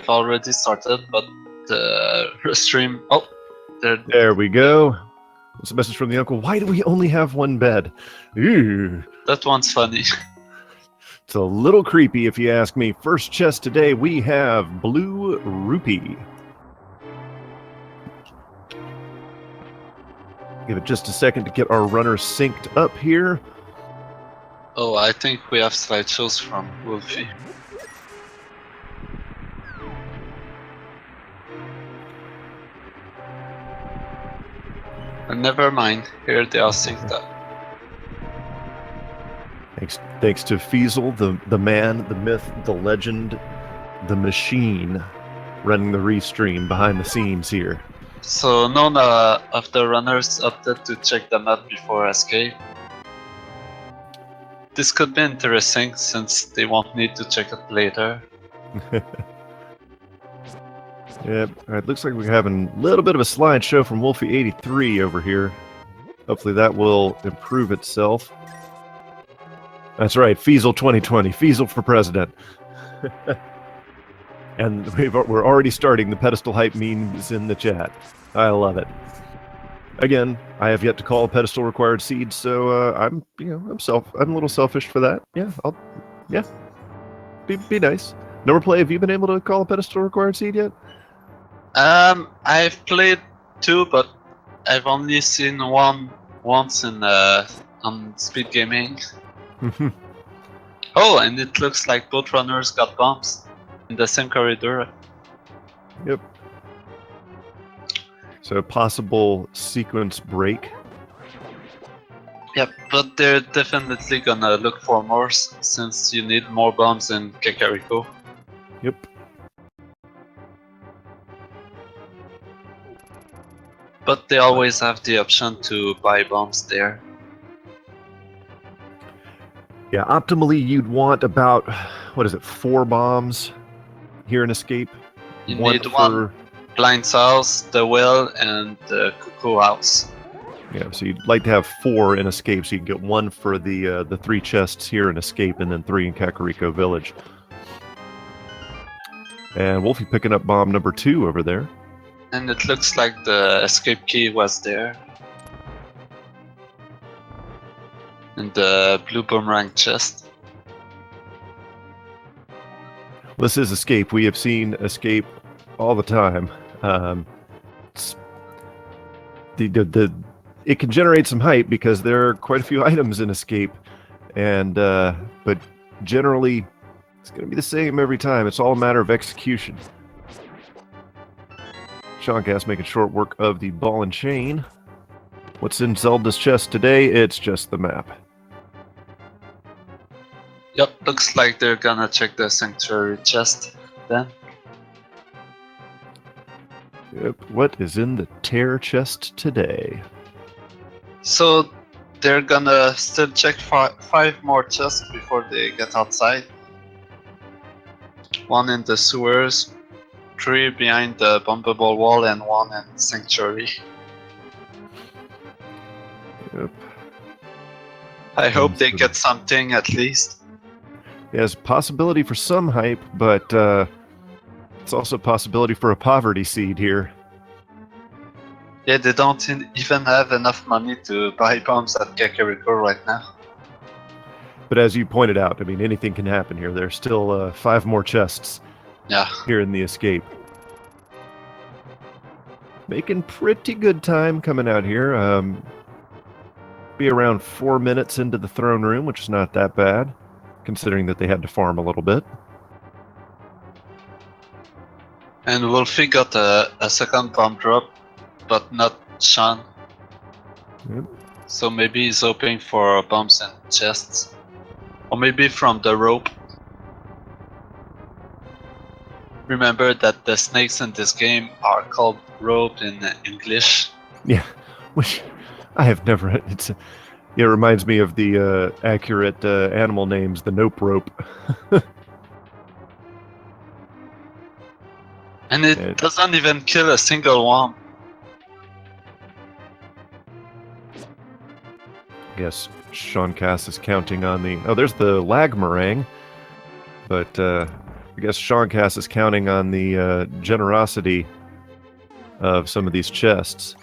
I've already started, but the stream... Oh, there we go. It's a message from the uncle. Why do we only have one bed? Ew. That one's funny. It's a little creepy if you ask me. First chest today, we have Blue Rupee. Give it just a second to get our runners synced up here. Oh, I think we have slideshows from Wulfy. Never mind, here they are synced up. Thanks to Feasel, the man, the myth, the legend, the machine, running the restream behind the scenes here. So none of the runners opted to check the map before escape. This could be interesting since they won't need to check it later. Yeah, it looks like we're having a little bit of a slideshow from wulfy83 over here. Hopefully that will improve itself. That's right, Feasel 2020, Feasel for president. And we're already starting the pedestal hype memes in the chat. I love it. Again, I have yet to call a pedestal required seed, so I'm a little selfish for that. Yeah, be nice. Play, have you been able to call a pedestal required seed yet? I've played 2, but I've only seen one once on Speed Gaming. Oh, and it looks like both runners got bumps in the same corridor. Yep. So possible sequence break. Yep, but they're definitely gonna look for more since you need more bombs in Kakariko. Yep. But they always have the option to buy bombs there. Yeah, optimally you'd want about, 4 bombs here in Escape? You need one Blind's House, the Well, and the Cuckoo House. Yeah, so you'd like to have 4 in Escape, so you can get 1 for the 3 chests here in Escape, and then 3 in Kakariko Village. And Wulfy picking up bomb number 2 over there. And it looks like the escape key was there. In the blue boomerang chest. This is Escape. We have seen Escape all the time. It can generate some hype because there are quite a few items in Escape, and but generally it's going to be the same every time. It's all a matter of execution. SeanCass making short work of the ball and chain. What's in Zelda's chest today? It's just the map. Yep, looks like they're gonna check the sanctuary chest then. Yep, what is in the tear chest today? So they're gonna still check 5 more chests before they get outside. 1 in the sewers, 3 behind the bumpable wall, and 1 in sanctuary. Yep. I hope they get something at least. There's a possibility for some hype, but it's also a possibility for a poverty seed here. Yeah, they don't even have enough money to buy bombs at Kakariko right now. But as you pointed out, I mean, anything can happen here. There's still 5 more chests here in the Escape. Making pretty good time coming out here. Be around 4 minutes into the throne room, which is not that bad, considering that they had to farm a little bit. And Wulfy got a second bomb drop, but not Sean. Yep. So maybe he's hoping for bombs and chests. Or maybe from the rope. Remember that the snakes in this game are called rope in English. Yeah, which I have never... it reminds me of the accurate animal names, the nope rope. And it doesn't even kill a single one. Yes, SeanCass is counting on the... Oh, there's the lag meringue. But I guess SeanCass is counting on the generosity of some of these chests.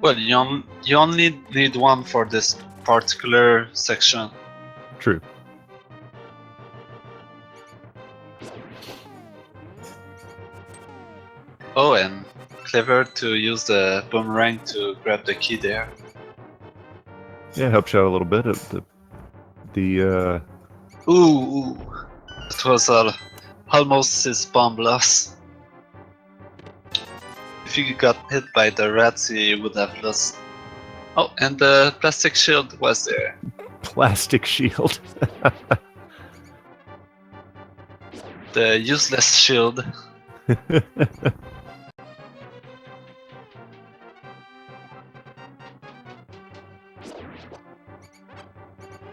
Well, you only need one for this particular section. True. Oh, and clever to use the boomerang to grab the key there. Yeah, helps you out a little bit. The Ooh, it was almost his bomb loss. If he got hit by the rats, he would have lost. Oh, and the plastic shield was there. plastic shield. The useless shield.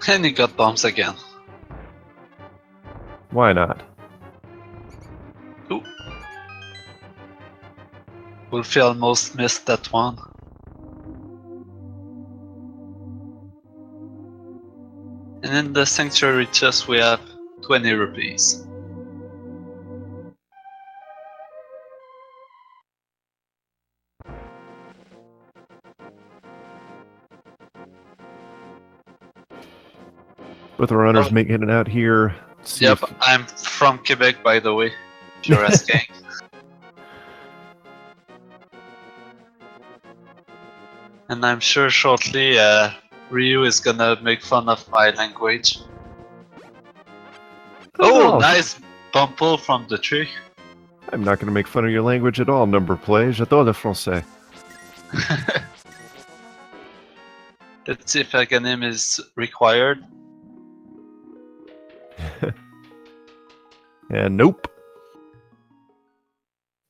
And he got bombs again. Why not? Ooh. Wulfy almost missed that one. And in the sanctuary chest we have 20 rupees. Both our runners making it out here. See Yep, if... I'm from Quebec, by the way, if you're asking. And I'm sure shortly Ryu is gonna make fun of my language. Oh, nice bump pull from the tree. I'm not going to make fun of your language at all, number play. J'adore le français. Let's see if Agahnim is required. And nope.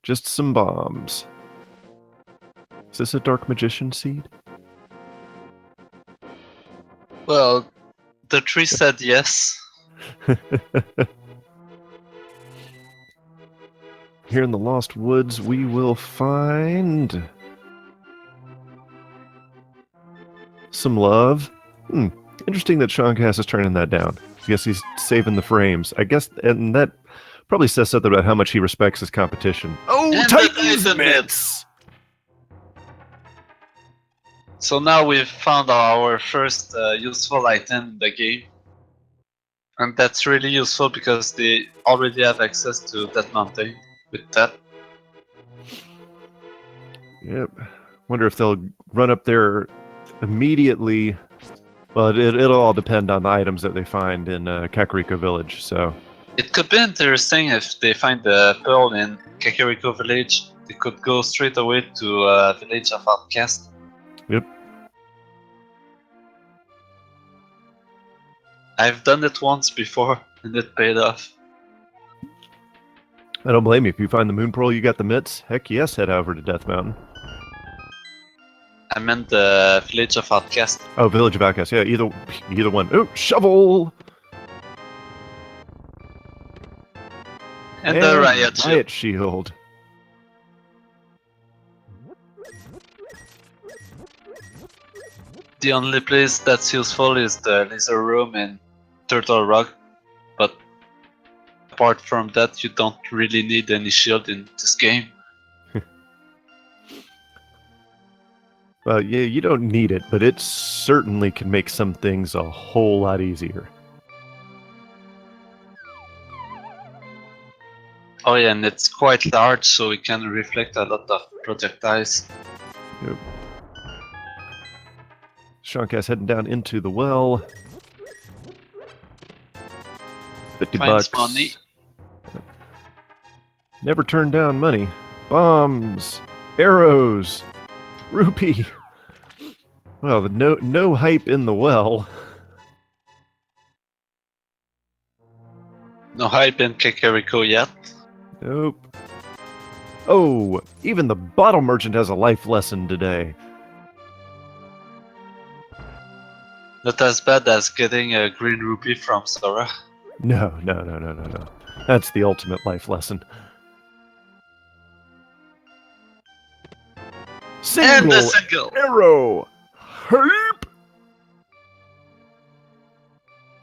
Just some bombs. Is this a Dark Magician seed? Well, the tree said yes. Here in the Lost Woods, we will find some love. Interesting that SeanCass is turning that down. I guess he's saving the frames. I guess, and that probably says something about how much he respects his competition. Oh, And Titan's mitts! So now we've found our first useful item in the game. And that's really useful because they already have access to that mountain with that. Yep. Wonder if they'll run up there immediately. Well, it'll all depend on the items that they find in Kakariko Village, so... It could be interesting if they find the pearl in Kakariko Village. They could go straight away to Village of Outcast. Yep. I've done it once before, and it paid off. I don't blame you. If you find the Moon Pearl, you got the mitts. Heck yes, head over to Death Mountain. I meant the Village of Outcast. Oh, Village of Outcast. Yeah, either one. Oh, shovel! And the Riot Shield. The only place that's useful is the laser room in Turtle Rock, but apart from that you don't really need any shield in this game. Well, yeah, you don't need it, but it certainly can make some things a whole lot easier. Oh yeah, and it's quite large, so it can reflect a lot of projectiles. Yep. SeanCass heading down into the well. 50 Finds bucks. money. Never turn down money. Bombs. Arrows. Rupee. Well, no hype in the well. No hype in Kakariko yet. Nope. Oh, even the bottle merchant has a life lesson today. Not as bad as getting a green rupee from Sora. No. That's the ultimate life lesson. And the single! Arrow! Hype!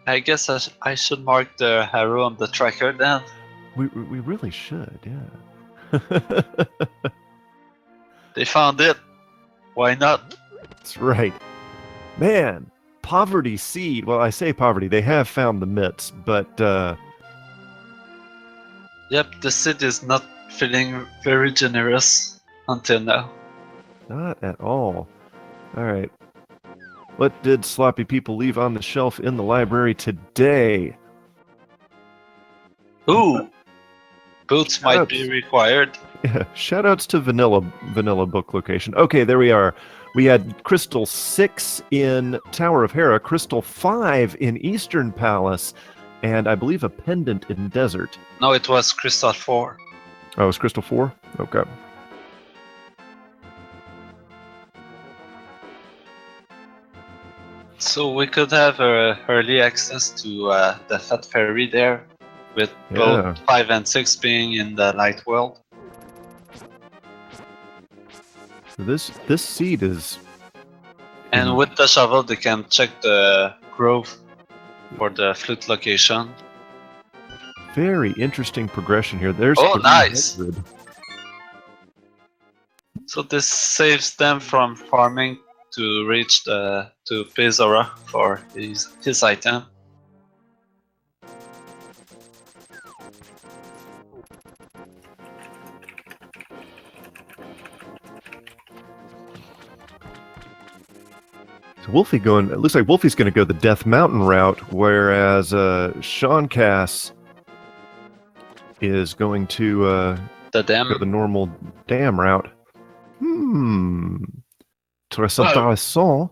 I guess I should mark the arrow on the tracker then. We really should, yeah. They found it. Why not? That's right. Man, poverty seed. Well, I say poverty. They have found the mitts, but Yep, the seed is not feeling very generous until now. not at all. All right. What did sloppy people leave on the shelf in the library today? Ooh! Boots might be required. Yeah, shoutouts to Vanilla Book Location. Okay, there we are. We had Crystal 6 in Tower of Hera, Crystal 5 in Eastern Palace, and I believe a pendant in Desert. No, it was Crystal 4. Oh, it's Crystal 4? Okay. So we could have early access to the Fat Fairy there, with both 5 and 6 being in the Light World. This seed is... And with the shovel they can check the grove for the flute location. Very interesting progression here. There's nice! So this saves them from farming to reach to Pezora for his item. So Wulfy going... It looks like Wulfy's going to go the Death Mountain route, whereas SeanCass is going to the dam. go the normal dam route. Très intéressant.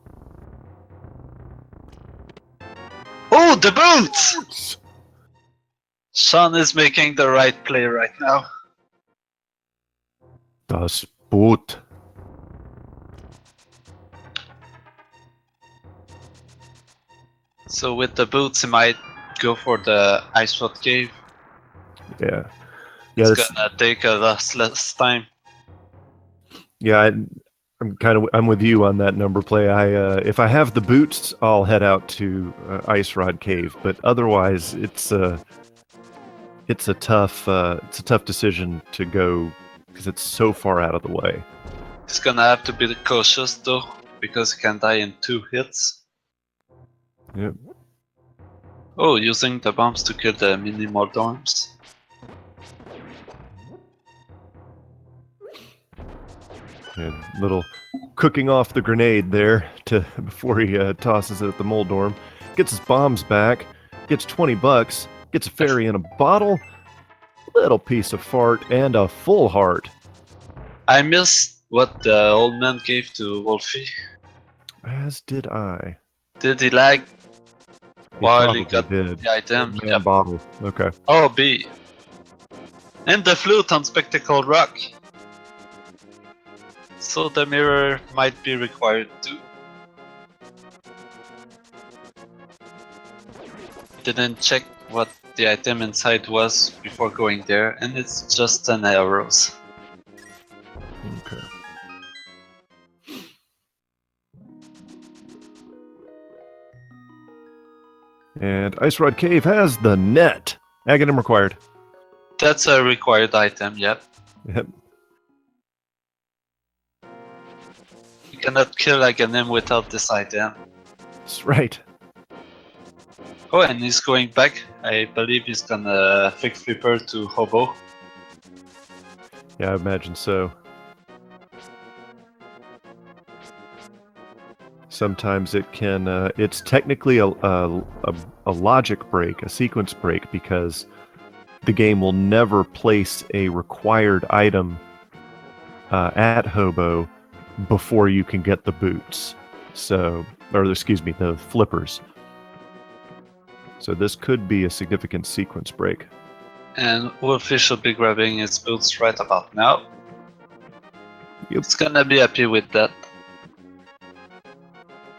Oh, the boots! Sean is making the right play right now. Das Boot. So with the boots, he might go for the Ice Road Cave. Yeah. It's gonna take a lot less time. Yeah, I'm with you on that number play. If I have the boots, I'll head out to Ice Rod Cave. But otherwise, it's a tough decision to go because it's so far out of the way. He's gonna have to be cautious though, because he can die in 2 hits. Yep. Oh, using the bombs to kill the mini Moldorms. And little cooking off the grenade there before he tosses it at the Moldorm. Gets his bombs back. Gets $20. Gets a fairy in a bottle. Little piece of fart and a full heart. I missed what the old man gave to Wulfy. As did I. Did he lag while he got did. the item? Yeah, bottle. Okay. Oh, B. And the flute on Spectacle Rock. So the mirror might be required too. Didn't check what the item inside was before going there, and it's just 10 arrows. Okay. And Ice Rod Cave has the net. Agahnim required. That's a required item, yep. Yep. You cannot kill Agahnim without this item. That's right. Oh, and he's going back. I believe he's gonna fix Flipper to Hobo. Yeah, I imagine so. Sometimes it can. It's technically a logic break, a sequence break, because the game will never place a required item at Hobo before you can get the boots. So, or excuse me, the flippers. So this could be a significant sequence break. And Wulfy should be grabbing his boots right about now. Yep. He's gonna be happy with that.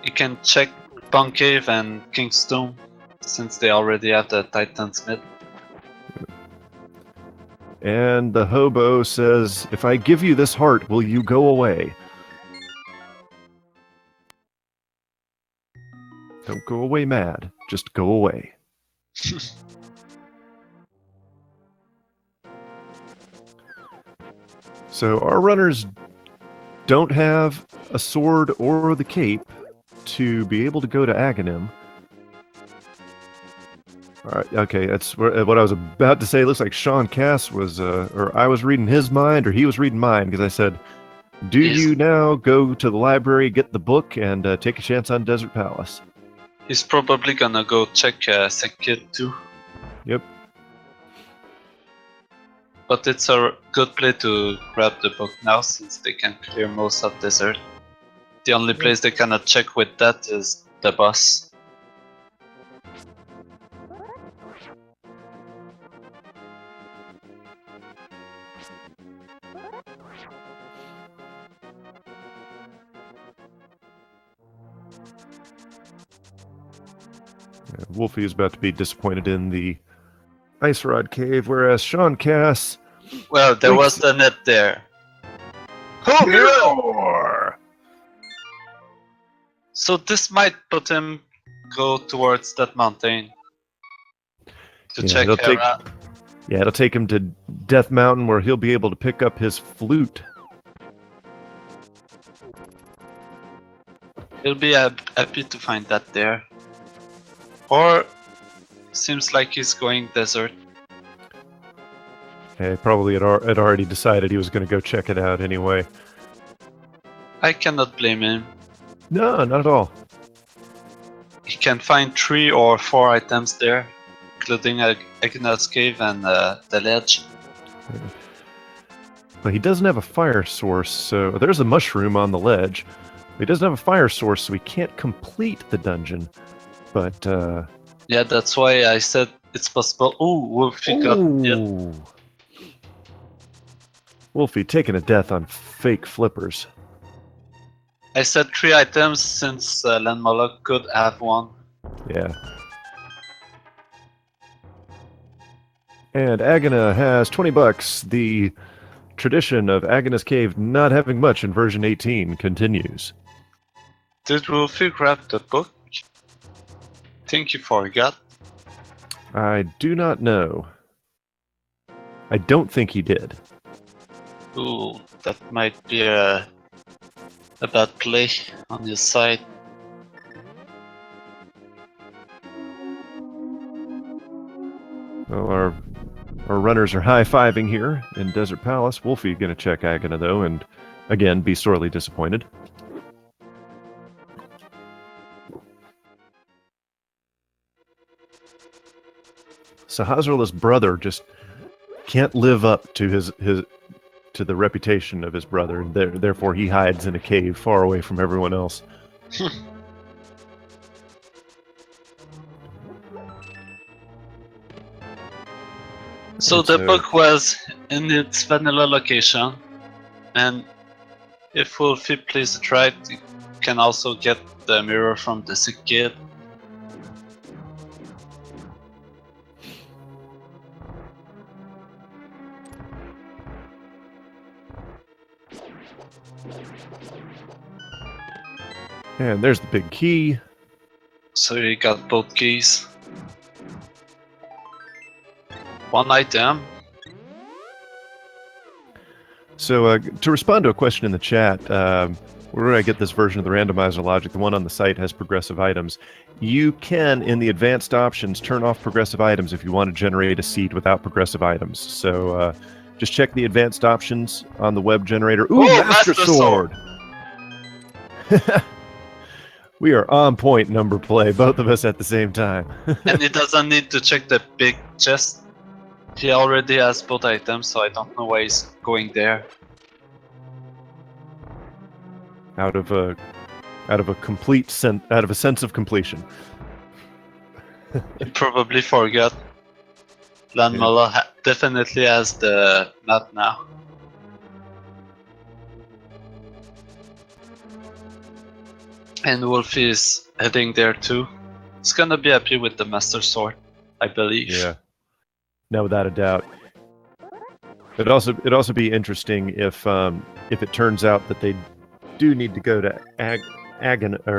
You can check Punk Cave and King's Tomb, since they already have the Titansmith. And the Hobo says, "If I give you this heart, will you go away?" Don't go away mad. Just go away. So our runners don't have a sword or the cape to be able to go to Agahnim. All right, okay, that's what I was about to say. It looks like SeanCass was, or I was reading his mind, or he was reading mine, because I said, do you now go to the library, get the book, and take a chance on Desert Palace? He's probably gonna go check Sekid too. Yep. But it's a good play to grab the book now, since they can clear most of Desert. The only place they cannot check with that is the boss. Wulfy is about to be disappointed in the Ice Rod Cave, whereas SeanCass... Well, there was the net there. Oh, mirror! So this might put him go towards that mountain to check Hera. Yeah, it'll take him to Death Mountain, where he'll be able to pick up his flute. He'll be happy to find that there. Or seems like he's going desert. He probably had already decided he was going to go check it out anyway. I cannot blame him. No, not at all. He can find 3 or 4 items there, including Agnat's cave and the ledge. But he doesn't have a fire source, so there's a mushroom on the ledge. He doesn't have a fire source, so he can't complete the dungeon. But yeah, that's why I said it's possible. Ooh, Wulfy got it. Wulfy taking a death on fake flippers. I said 3 items since Landmoloch could have 1. Yeah. And Agahna has $20. The tradition of Agahna's Cave not having much in version 18 continues. Did Wulfy grab the book? Think you forgot? I do not know. I don't think he did. Ooh, that might be a bad play on his side. Well, our runners are high-fiving here in Desert Palace. Wulfy going to check Agahna, though, and again be sorely disappointed. Sahazrala's brother just can't live up to to the reputation of his brother, and therefore he hides in a cave far away from everyone else. So the book was in its vanilla location, and if Wulfy plays it right, you can also get the mirror from the sick kid. And there's the big key. So you got both keys. 1 item. So to respond to a question in the chat, where did I get this version of the randomizer logic? The one on the site has progressive items. You can, in the advanced options, turn off progressive items if you want to generate a seed without progressive items. So just check the advanced options on the web generator. Ooh, Master Sword! We are on point number play, both of us at the same time. And he doesn't need to check the big chest. He already has both items, so I don't know why he's going there. Out of a sense of completion. He probably forgot. Landmoloch definitely has the map now. And Wulfy is heading there too. He's gonna be happy with the Master Sword, I believe. Yeah, no, without a doubt. It'd also be interesting if it turns out that they do need to go to Agahnim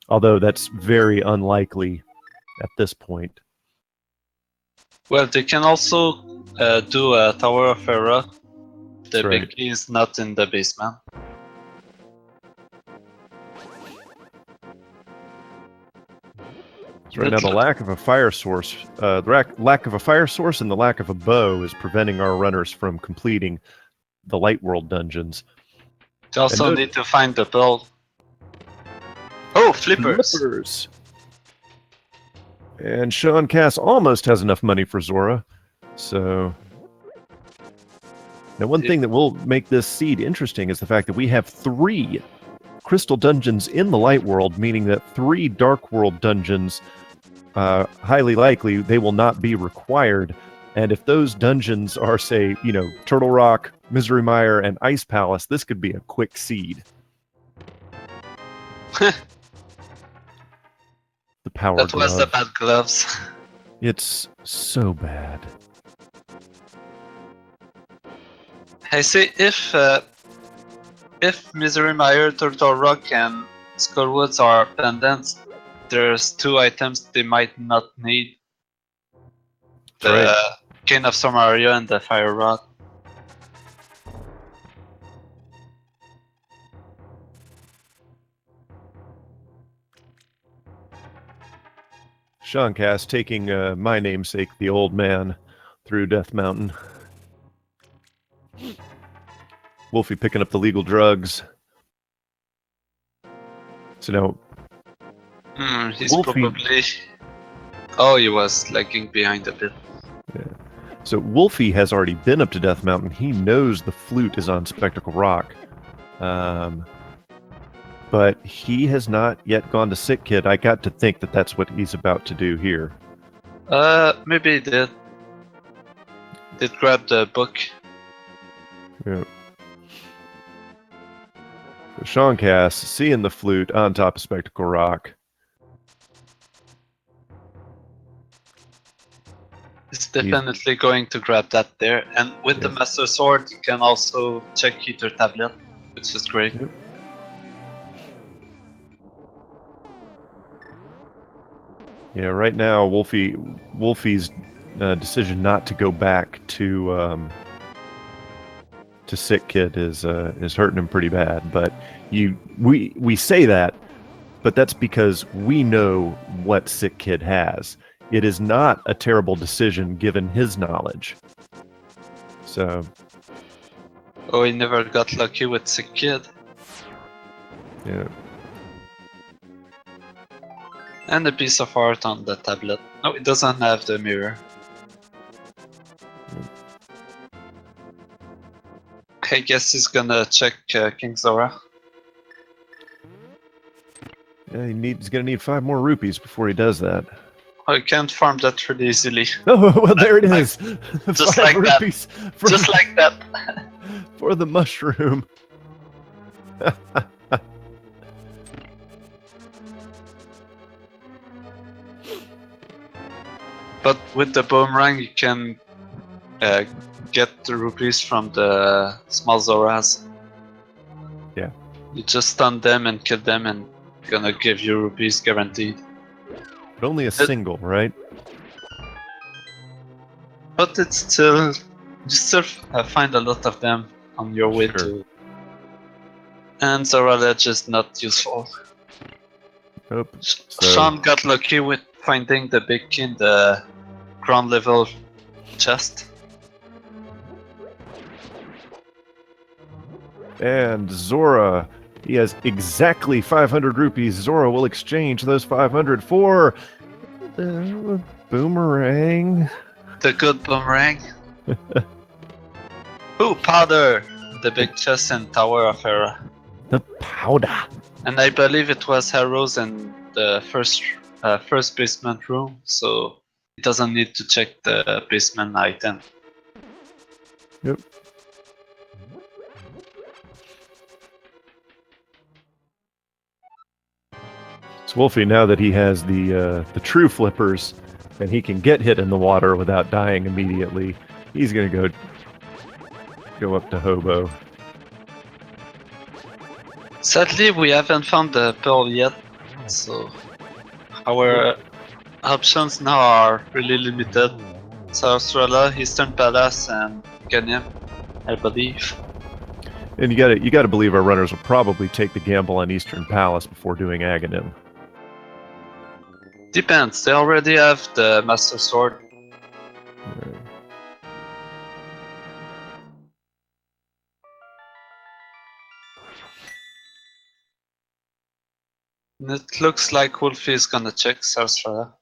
Although that's very unlikely at this point. Well, they can also do a Tower of Era. The big key is not in the basement. So right now, the lack of a fire source, lack of a fire source, and the lack of a bow is preventing our runners from completing the Light World dungeons. They also need to find the pearl. Oh, flippers! Flippers! And SeanCass almost has enough money for Zora. So now, one thing that will make this seed interesting is the fact that we have 3 crystal dungeons in the Light World, meaning that 3 Dark World dungeons, highly likely, they will not be required. And if those dungeons are, say, Turtle Rock, Misery Mire, and Ice Palace, this could be a quick seed. The power glove. That was the bad gloves. It's so bad. I say if Misery Mire, Turtle Rock, and Skullwoods are pendants, there's 2 items they might not need. The Cane of Somaria and the Fire Rod. SeanCass taking my namesake, the old man, through Death Mountain. Wulfy picking up the legal drugs. So now... he's Wulfy... probably... Oh, he was lagging behind a bit. Yeah. So Wulfy has already been up to Death Mountain. He knows the flute is on Spectacle Rock. But he has not yet gone to Sick Kid. I got to think that that's what he's about to do here. Maybe he did. Did grab the book. Yeah. So SeanCass seeing the flute on top of Spectacle Rock. He's definitely going to grab that there. And with the Master Sword, you can also check Heater Tablet, which is great. Yep. Yeah, right now, Wulfy's decision not to go back to Sick Kid is hurting him pretty bad. But we say that, but that's because we know what Sick Kid has. It is not a terrible decision given his knowledge. So. Oh, he never got lucky with Sick Kid. Yeah. And a piece of art on the tablet. No, it doesn't have the mirror. I guess he's gonna check King Zora. Yeah, he's gonna need 5 more rupees before he does that. I can't farm that really easily. Oh, well, there it is. Just like that. Just like that. For the mushroom. But with the boomerang, you can get the rupees from the small Zoras. Yeah. You just stun them and kill them, and gonna give you rupees guaranteed. But only a single, right? But it's still, you still find a lot of them on your way to. And Zora Ledge is not useful. Nope. Sean got lucky with finding the big key in the ground level chest. And Zora, he has exactly 500 rupees. Zora will exchange those 500 for the boomerang. The good boomerang. Ooh, powder! The big chest and Tower of Hera. The powder. And I believe it was arrows in the first basement room, so it doesn't need to check the basement item. Yep. So Wulfy, now that he has the true flippers, and he can get hit in the water without dying immediately, he's gonna go up to Hobo. Sadly, we haven't found the pearl yet. So our options now are really limited. Sarasrala, Eastern Palace, and Agahnim, I believe. And you gotta believe our runners will probably take the gamble on Eastern Palace before doing Agahnim. Depends, they already have the Master Sword. Right. And it looks like Wulfy is gonna check Sarasrala.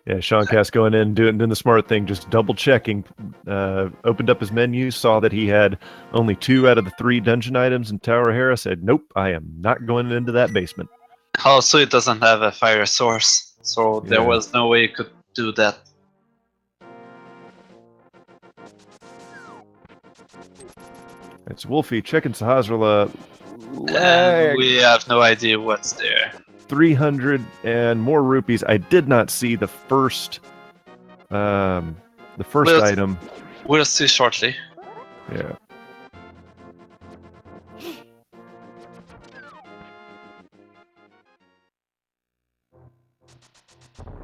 Yeah, SeanCass going in, doing the smart thing, just double checking. Opened up his menu, saw that he had only 2 out of the 3 dungeon items in Tower of Hera. Said, "Nope, I am not going into that basement." Also, it doesn't have a fire source, so there Yeah. was no way you could do that. It's Wulfy checking Sahasrahla. And we have no idea what's there. 300 and more rupees. I did not see the first item. We'll see shortly. Yeah.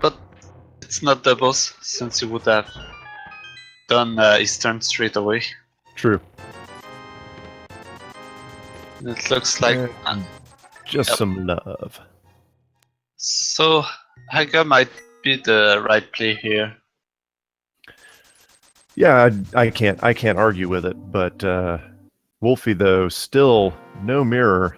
But it's not doubles, since you would have done Eastern straight away. True. It looks like just some love. So Haga might be the right play here. Yeah, I can't argue with it, but Wulfy though still no mirror.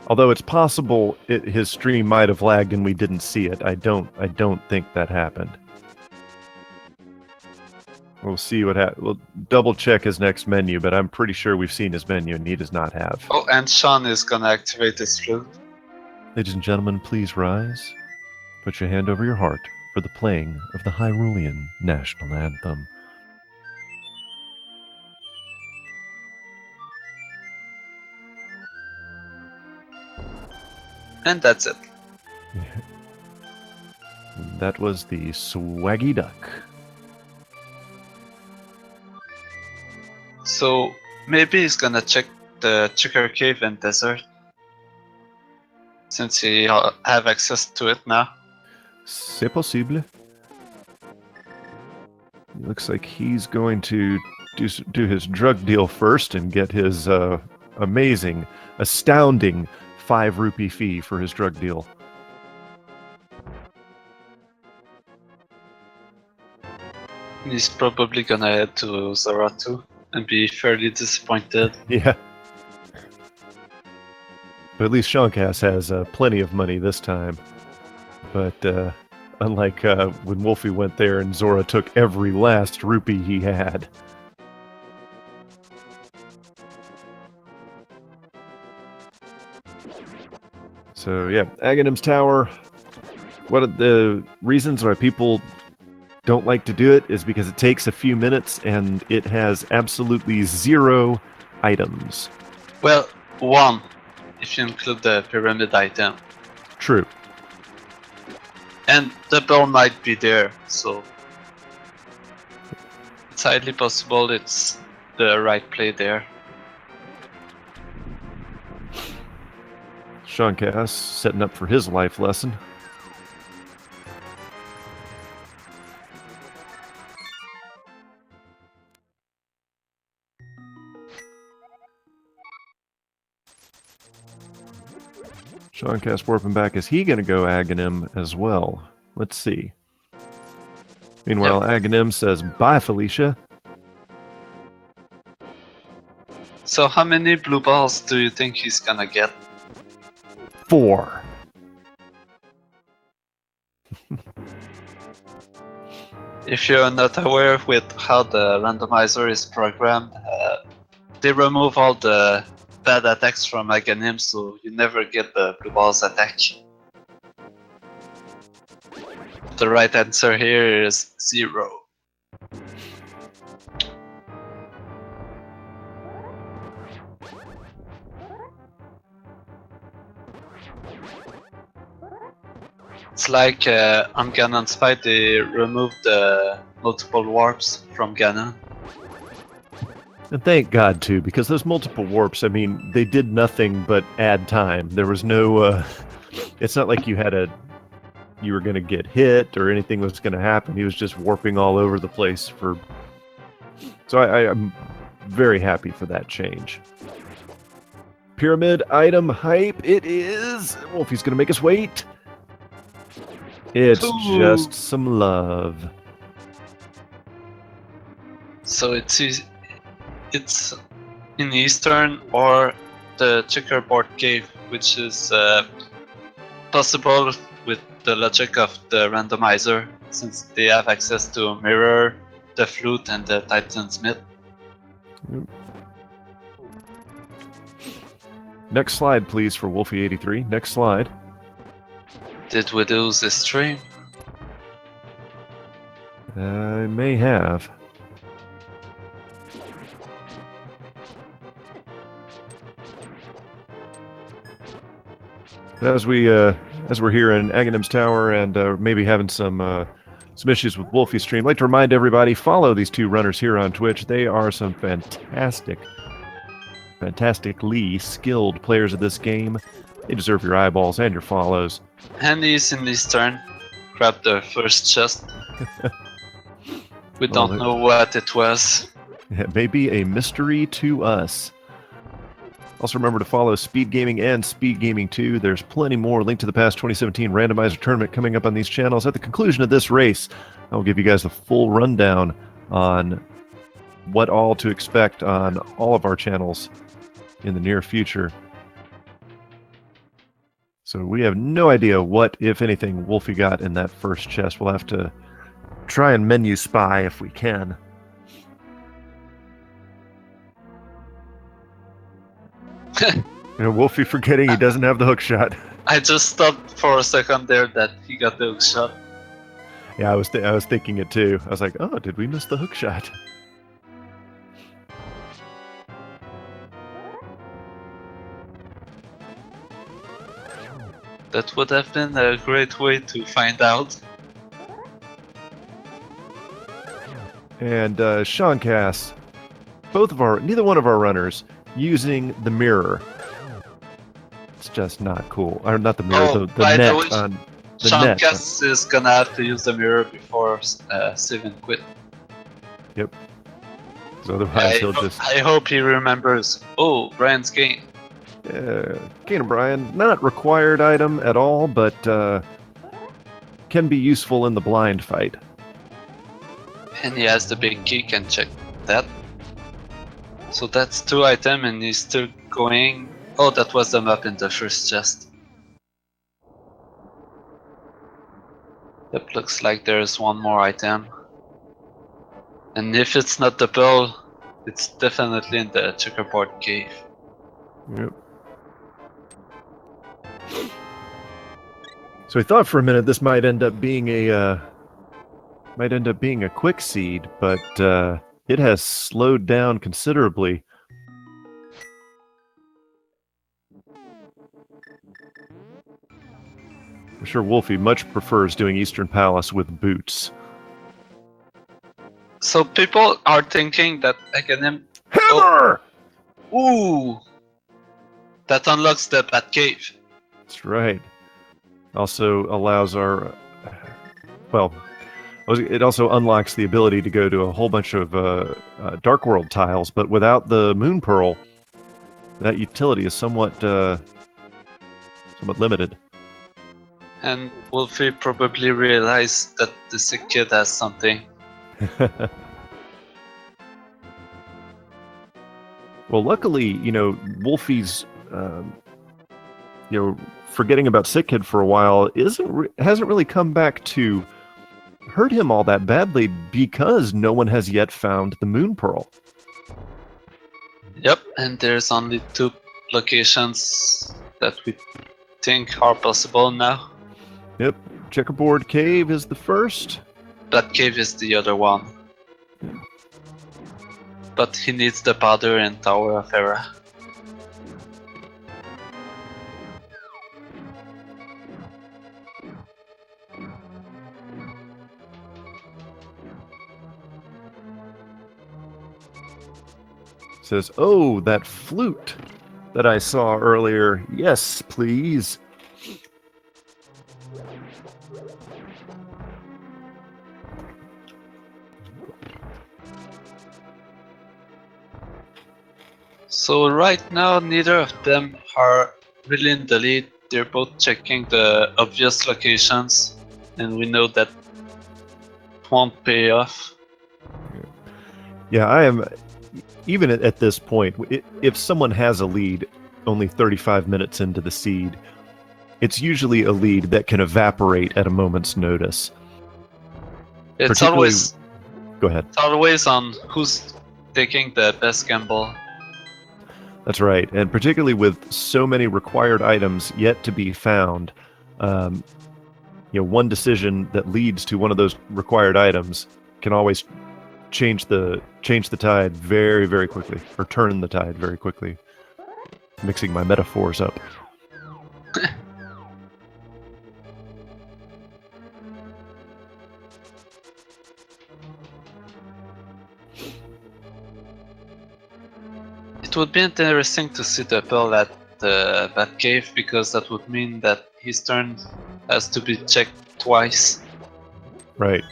Although it's possible his stream might have lagged and we didn't see it. I don't think that happened. We'll see what happens. We'll double check his next menu, but I'm pretty sure we've seen his menu and he does not have. Oh, and Sean is gonna activate his flute. Ladies and gentlemen, please rise. Put your hand over your heart for the playing of the Hyrulean National Anthem. And that's it. That was the Swaggy Duck. So maybe he's gonna check the Chicker Cave and Desert, since he have access to it now. C'est possible. It looks like he's going to do his drug deal first and get his amazing, astounding 5 rupee fee for his drug deal. He's probably gonna head to Zora too and be fairly disappointed. Yeah. But at least SeanCass has plenty of money this time. But unlike when Wulfy went there and Zora took every last rupee he had. So yeah, Aghahnim's Tower. One of the reasons why people don't like to do it is because it takes a few minutes and it has absolutely 0 items. Well, 1, if you include the pyramid item. True. And the bell might be there, so it's highly possible it's the right play there. SeanCass setting up for his life lesson. SeanCass warping back. Is he going to go Agahnim as well? Let's see. Meanwhile, Agahnim says, "Bye, Felicia." So how many blue balls do you think he's gonna get? 4. If you're not aware with how the randomizer is programmed, they remove all the bad attacks from Agahnim, so you never get the blue balls attack. The right answer here is 0. It's like on Ganon's fight, they removed the multiple warps from Ganon. And thank God, too, because those multiple warps, I mean, they did nothing but add time. There was no, it's not like you were going to get hit or anything was going to happen. He was just warping all over the place for... So I'm very happy for that change. Pyramid item hype, it is... Wolfie's going to make us wait. It's just some love. So it's in Eastern or the checkerboard cave, which is possible with the logic of the randomizer, since they have access to mirror, the flute, and the Titan Smith. Next slide, please, for wulfy83. Next slide. Did we lose the stream? I may have. As we're here in Agahnim's Tower and maybe having some issues with Wolfie's stream, I'd like to remind everybody, follow these two runners here on Twitch. They are some fantastically skilled players of this game. They deserve your eyeballs and your follows. And he's in Eastern. Grab the first chest. We don't know what it was. It may be a mystery to us. Also remember to follow Speed Gaming and Speed Gaming 2. There's plenty more. Link to the past 2017 Randomizer tournament coming up on these channels. At the conclusion of this race, I will give you guys the full rundown on what all to expect on all of our channels in the near future. So we have no idea what, if anything, Wolfie got in that first chest. We'll have to try and menu spy if we can. Wolfie forgetting he doesn't have the hook shot. I just stopped for a second there that he got the hook shot. Yeah, I was thinking it too. I was like, oh, did we miss the hook shot? That would have been a great way to find out. And SeanCass, neither one of our runners using the mirror. It's just not cool. Or not the mirror, the net on the net. SeanCass is gonna have to use the mirror before save and quit. Yep. So otherwise I hope he remembers. Oh, Brian's game. Ganon Brian, not required item at all, but can be useful in the blind fight. And he has the big key, can check that. So that's 2 items and he's still going. Oh, that was the map in the first chest. It looks like there's one more item. And if it's not the pearl, it's definitely in the checkerboard cave. Yep. So we thought for a minute this might end up being a quick seed, but it has slowed down considerably. I'm sure Wolfie much prefers doing Eastern Palace with boots. So people are thinking that Agahnim... Hammer! Oh. Ooh! That unlocks the Batcave. That's right. Also allows our... Well, it also unlocks the ability to go to a whole bunch of Dark World tiles, but without the Moon Pearl, that utility is somewhat limited. And Wolfie probably realized that the sick kid has something. Well, luckily, Wolfie's, forgetting about Sick Kid for a while hasn't really come back to hurt him all that badly because no one has yet found the Moon Pearl. Yep, and there's only 2 locations that we think are possible now. Yep, Checkerboard Cave is the first. That cave is the other one. But he needs the powder and Tower of Hera. says, "Oh, that flute that I saw earlier. Yes, please." So right now, neither of them are really in the lead. They're both checking the obvious locations, and we know that won't pay off. Yeah, I am. Even at this point, if someone has a lead only 35 minutes into the seed, it's usually a lead that can evaporate at a moment's notice. It's always Go ahead. It's always on who's taking the best gamble. That's right, and particularly with so many required items yet to be found, one decision that leads to one of those required items can always change the tide very, very quickly, or turn the tide very quickly. Mixing my metaphors up. It would be interesting to see the pearl at the Batcave, because that would mean that his turn has to be checked twice. Right.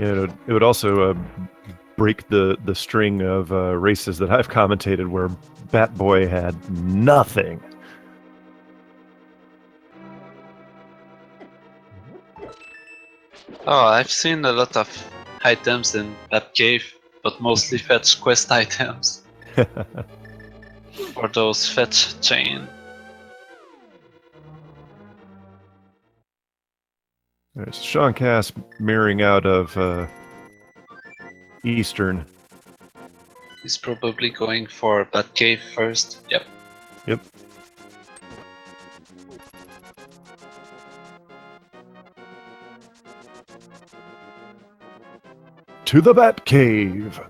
Yeah, it would also break the string of races that I've commentated where Batboy had nothing. Oh, I've seen a lot of items in Batcave, but mostly fetch quest items. Or those fetch chain. There's SeanCass mirroring out of Eastern. He's probably going for Batcave first. Yep. Yep. To the Batcave.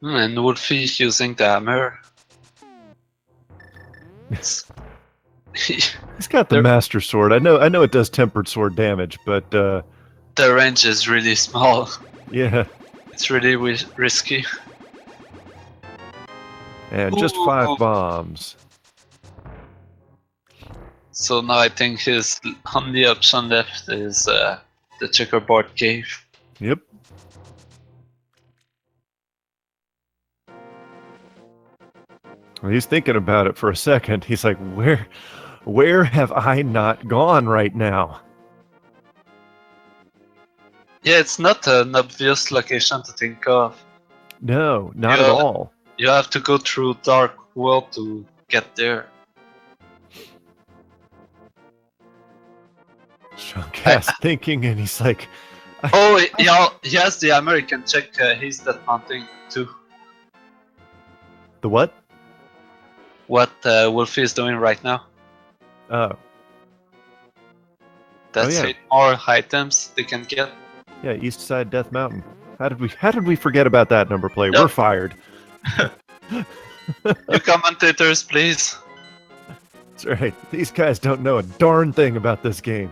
And Wulfy using the hammer. He's got the Master Sword. I know it does tempered sword damage, but the range is really small. Yeah. It's really risky. And just 5 bombs. So now I think his only option left is the checkerboard cave. Yep. Well, he's thinking about it for a second. He's like, where have I not gone right now? Yeah, it's not an obvious location to think of. No, not at all. You have to go through Dark World to get there. SeanCass thinking, and he's like... Oh, yeah, he has the hammer. He can check his death mounting too. The what? What Wulfy is doing right now. Oh. That's 8 more items they can get. Yeah, East Side Death Mountain. How did we forget about that number play? Yep. We're fired. You commentators, please. That's right. These guys don't know a darn thing about this game.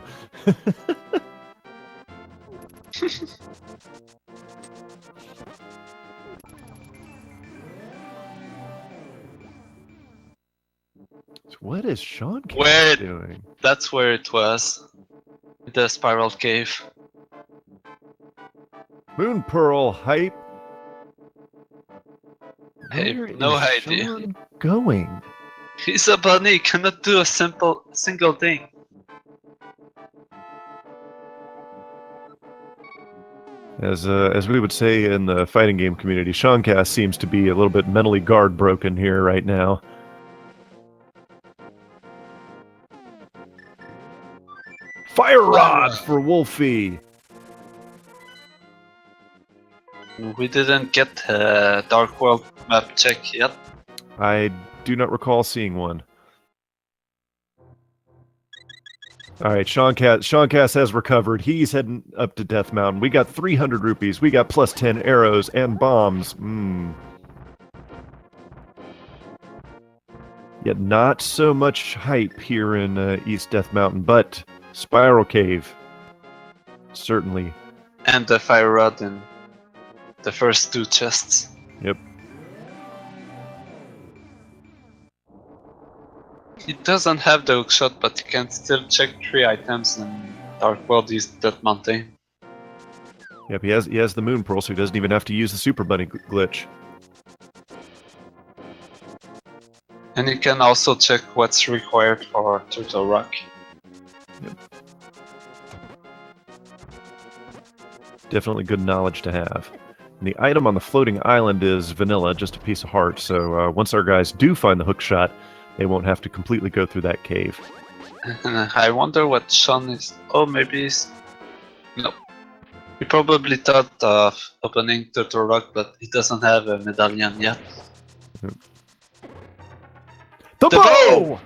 What is SeanCass doing? That's where it was. The Spiral Cave. Moon Pearl hype. Hey, no idea. Sean going? He's a bunny. He cannot do a single thing. As we would say in the fighting game community, SeanCass seems to be a little bit mentally guard broken here right now. Fire Rod for Wulfy. We didn't get a Dark World map check yet. I do not recall seeing one. Alright, SeanCass has recovered. He's heading up to Death Mountain. We got 300 rupees. We got plus 10 arrows and bombs. Yet not so much hype here in East Death Mountain, but Spiral Cave. Certainly. And the fire rod in the first 2 chests. Yep. He doesn't have the hookshot, but he can still check 3 items in Dark World East Death Mountain. Yep, he has the Moon Pearl, so he doesn't even have to use the Super Bunny glitch. And he can also check what's required for Turtle Rock. Yep. Definitely good knowledge to have. And the item on the floating island is vanilla, just a piece of heart, so once our guys do find the hookshot, they won't have to completely go through that cave. I wonder what Sean is... Oh, maybe he's... No. He probably thought of opening Turtle Rock, but he doesn't have a medallion yet. Yep. The bow!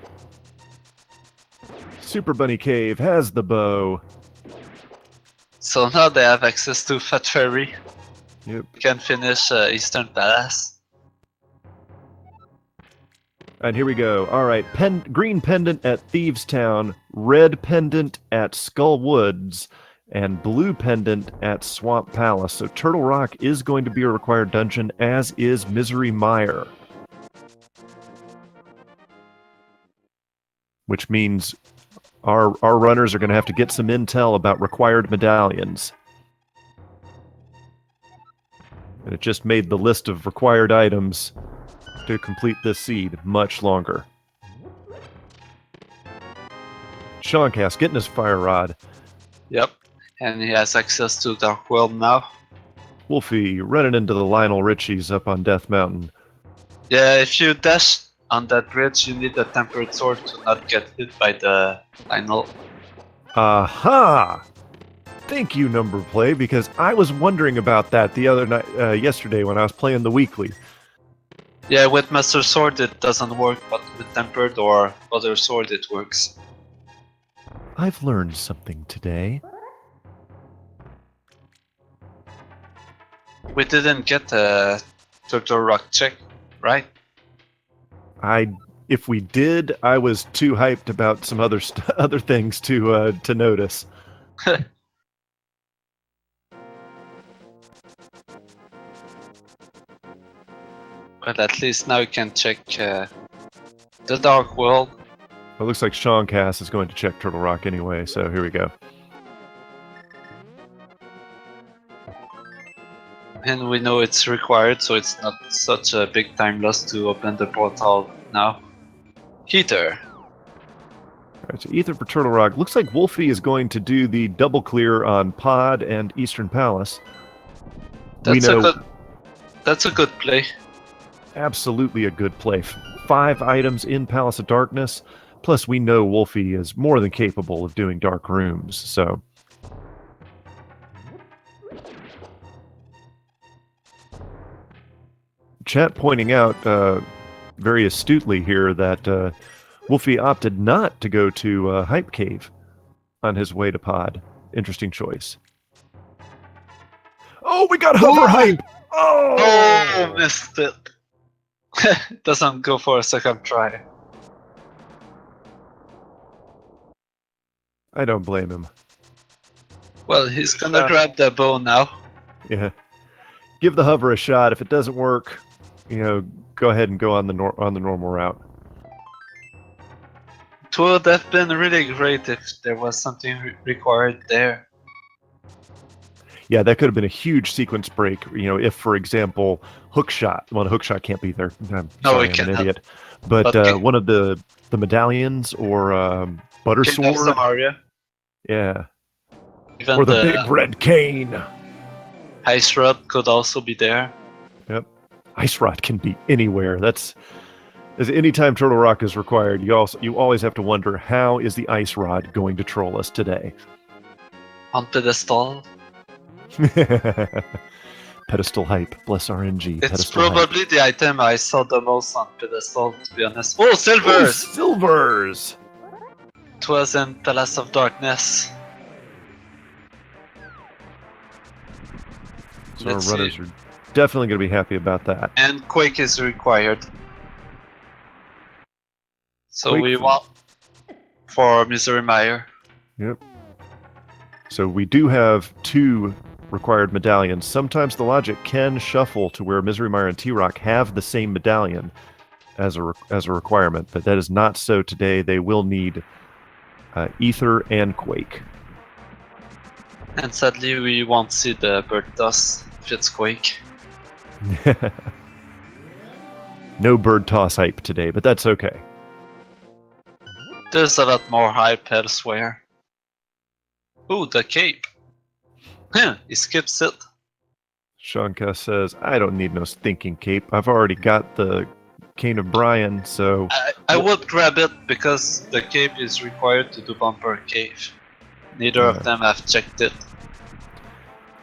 Super Bunny Cave has the bow. So now they have access to Fat Fairy. Yep. We can finish Eastern Palace. And here we go. All right, green pendant at Thieves Town, red pendant at Skull Woods, and blue pendant at Swamp Palace. So Turtle Rock is going to be a required dungeon, as is Misery Mire. Which means our runners are going to have to get some intel about required medallions. And it just made the list of required items to complete this seed much longer. SeanCass getting his fire rod. Yep, and he has access to Dark World now. Wulfy running into the Lionel Richies up on Death Mountain. Yeah, if you dash on that bridge, you need a tempered sword to not get hit by the Lionel. Aha! Thank you, Number Play, because I was wondering about that the other night, yesterday when I was playing the weekly. Yeah, with Master Sword it doesn't work, but with Tempered or other sword it works. I've learned something today. We didn't get a Turtle Rock check, right? If we did, I was too hyped about some other other things to notice. But at least now you can check the Dark World. It looks like SeanCass is going to check Turtle Rock anyway, so here we go. And we know it's required, so it's not such a big time loss to open the portal now. Heater. Alright, so Ether for Turtle Rock. Looks like Wulfy is going to do the double clear on Pod and Eastern Palace. That's a good play. Absolutely a good play. 5 items in Palace of Darkness. Plus, we know Wulfy is more than capable of doing dark rooms, so... Chat pointing out very astutely here that Wulfy opted not to go to Hype Cave on his way to Pod. Interesting choice. Oh, we got Hover Hype! Oh, missed it. Doesn't go for a second try. I don't blame him. Well, he's gonna grab the bow now. Yeah. Give the hover a shot. If it doesn't work, go ahead and go on the normal route. It would have been really great if there was something required there. Yeah, that could have been a huge sequence break. If, for example, hookshot. Well, the hookshot can't be there. I'm an idiot. But one of the medallions or butter sword. Yeah. Even or the big red cane. Ice rod could also be there. Yep. Ice rod can be anywhere. Anytime Turtle Rock is required, you always have to wonder, how is the ice rod going to troll us today? On pedestal. Pedestal hype. Bless RNG. It's probably the item I saw the most on pedestal, to be honest. Oh, silvers! Oh, silvers! It was in Palace of Darkness. So our runners are definitely going to be happy about that. And Quake is required. So we want for Misery Mire. Yep. So we do have 2 required medallions. Sometimes the logic can shuffle to where Misery Mire and T-Rock have the same medallion as a requirement, but that is not so today. They will need Ether and Quake. And sadly, we won't see the bird dust if it's Quake. No bird toss hype today, but that's okay. There's a lot more hype elsewhere. Ooh, the cape. He skips it. SeanCass says, I don't need no stinking cape. I've already got the Cane of Brian, so... I would grab it because the cape is required to do Bumper Cave. Neither of them have checked it.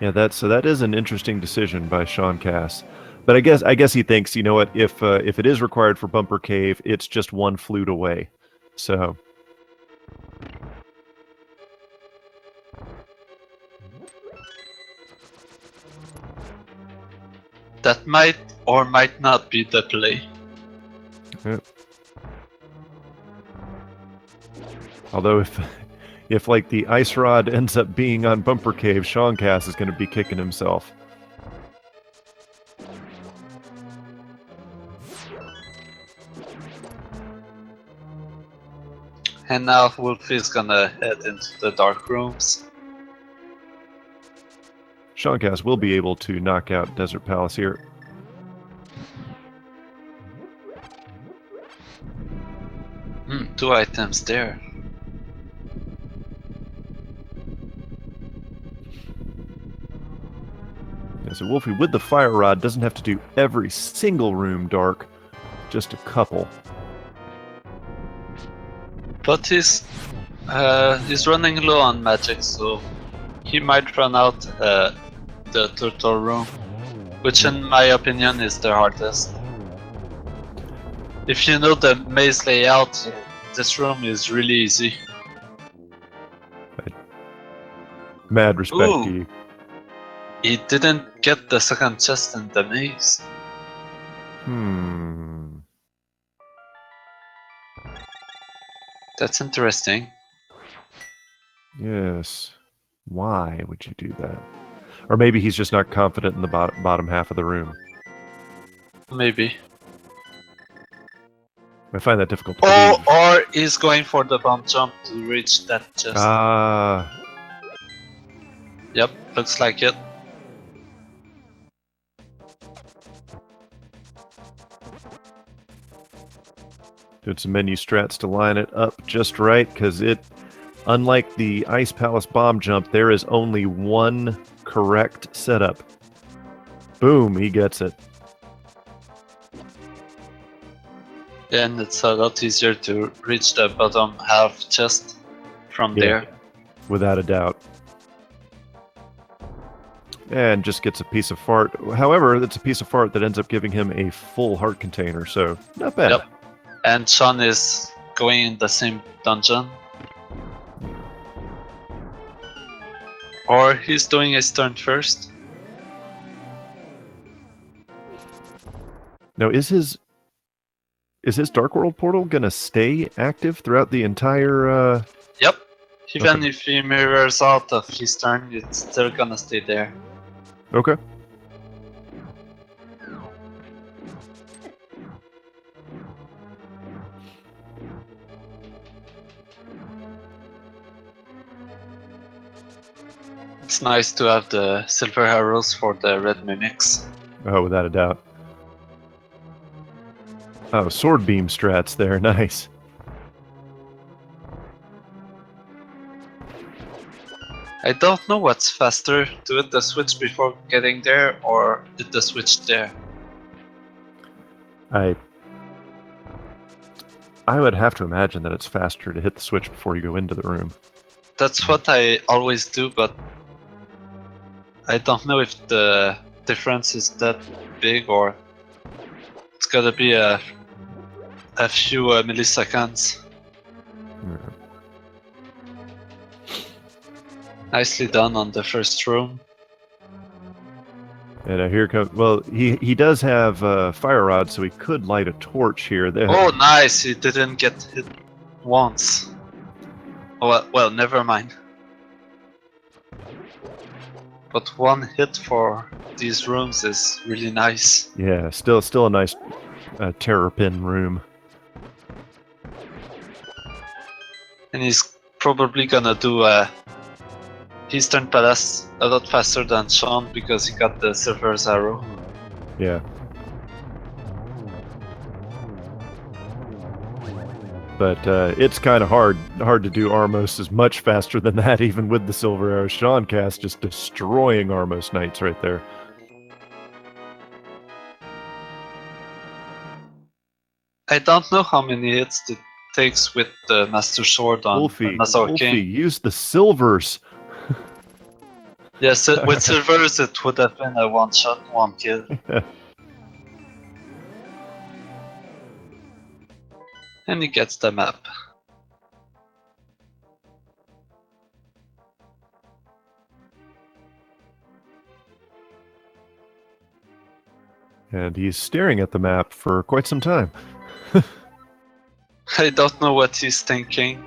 Yeah, that is an interesting decision by SeanCass. But I guess he thinks, you know what, if it is required for Bumper Cave, it's just 1 flute away. So... That might or might not be the play. Yep. Although if like the ice rod ends up being on Bumper Cave, SeanCass is going to be kicking himself. And now Wulfy is gonna head into the dark rooms. SeanCass will be able to knock out Desert Palace here. Two items there. Yeah, so Wulfy with the fire rod doesn't have to do every single room dark, just a couple. But he's running low on magic, so he might run out the turtle room, which in my opinion is the hardest. If you know the maze layout, this room is really easy. Mad respect to you. He didn't get the second chest in the maze. That's interesting. Yes. Why would you do that? Or maybe he's just not confident in the bottom half of the room. Maybe. I find that difficult to believe. Or he's going for the bump jump to reach that chest. Yep, looks like it. Did some menu strats to line it up just right, because unlike the Ice Palace bomb jump, there is only 1 correct setup. Boom, he gets it. And it's a lot easier to reach the bottom half chest from there. Without a doubt. And just gets a piece of fart. However, it's a piece of fart that ends up giving him a full heart container, so not bad. Yep. And Sean is going in the same dungeon. Or he's doing his turn first. Now, is his Dark World portal gonna stay active throughout the entire... Yep. Even if he mirrors out of his turn, it's still gonna stay there. Okay. It's nice to have the silver arrows for the red mimics. Oh, without a doubt. Oh, sword beam strats there, nice. I don't know what's faster, to hit the switch before getting there or hit the switch there. I would have to imagine that it's faster to hit the switch before you go into the room. That's what I always do, but I don't know if the difference is that big or it's gotta be a few milliseconds. Yeah. Nicely done on the first room. And here comes. Well, he does have fire rod, so he could light a torch here. Oh, nice! He didn't get hit once. Oh, well, never mind. But one hit for these rooms is really nice. Yeah, still a nice terrapin room. And he's probably gonna do Eastern Palace a lot faster than Sean because he got the Silver's Arrow. Yeah. But it's kind of hard to do Armos as much faster than that, even with the Silver Arrow. SeanCass just destroying Armos Knights right there. I don't know how many hits it takes with the Master Sword on Wulfy, King. use the silvers. Yes, with silvers it would have been a one-shot, one kill. And he gets the map. And he's staring at the map for quite some time. I don't know what he's thinking.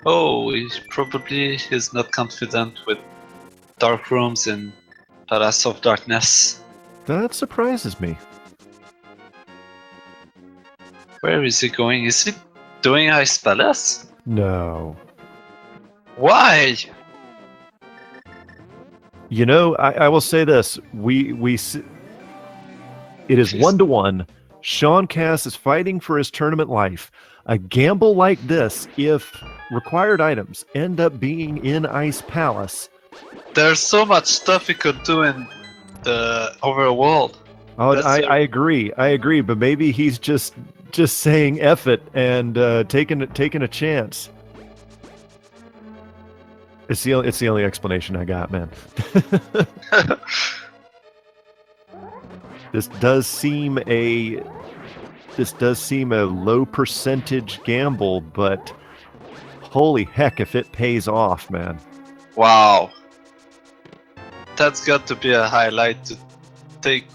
Oh, he probably is not confident with dark rooms in Palace of Darkness. That surprises me. Where is he going? Is he doing Ice Palace? No. Why? You know, I will say this: it is 1-1. SeanCass is fighting for his tournament life. A gamble like this, if required items end up being in Ice Palace, there's so much stuff he could do in the Overworld. Oh, I agree, but maybe he's just saying F it and taking a chance. It's the only explanation I got, man. This does seem a low percentage gamble, but holy heck if it pays off, man. Wow. That's got to be a highlight to take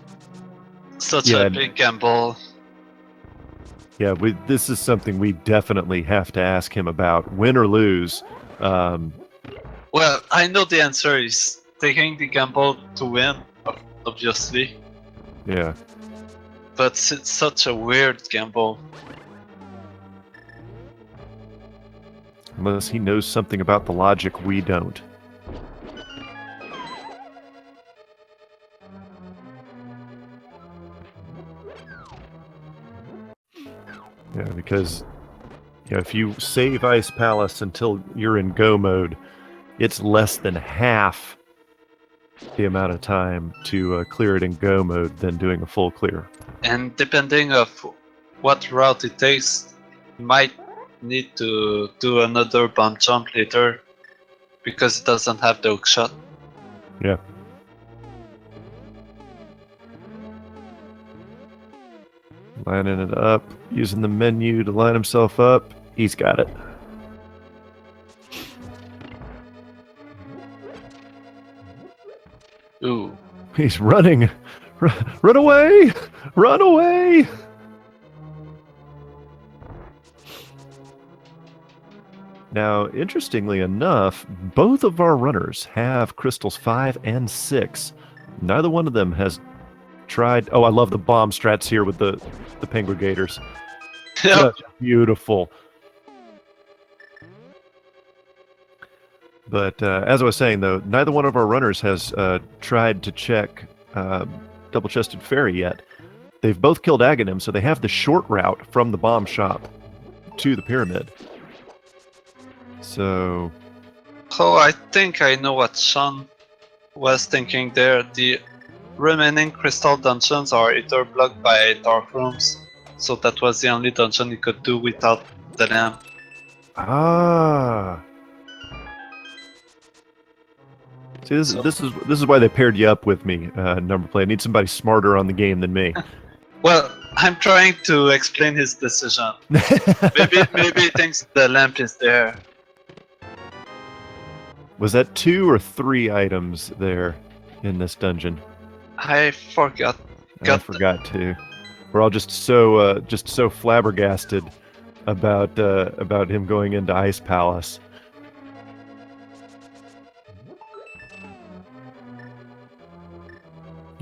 such a big gamble. Yeah, this is something we definitely have to ask him about, win or lose. Well, I know the answer is taking the gamble to win, obviously. Yeah. But it's such a weird gamble. Unless he knows something about the logic we don't. Yeah, because if you save Ice Palace until you're in go mode, it's less than half the amount of time to clear it in go mode than doing a full clear. And depending of what route it takes, you might need to do another bomb jump later because it doesn't have the hook shot. Yeah. Lining it up, using the menu to line himself up. He's got it. Ooh. He's running. Run away! Run away! Now, interestingly enough, both of our runners have crystals 5 and 6. Neither one of them has tried. Oh, I love the bomb strats here with the penguigators. Yep. Beautiful. But as I was saying, though, neither one of our runners has tried to check Double-Chested Fairy yet. They've both killed Agahnim, so they have the short route from the bomb shop to the pyramid. So... Oh, I think I know what Sean was thinking there. The remaining crystal dungeons are either blocked by dark rooms, so that was the only dungeon he could do without the lamp. Ah... See, this is why they paired you up with me, Number Play. I need somebody smarter on the game than me. Well, I'm trying to explain his decision. maybe he thinks the lamp is there. Was that 2 or 3 items there in this dungeon? I forgot. I forgot to. We're all just so flabbergasted about him going into Ice Palace.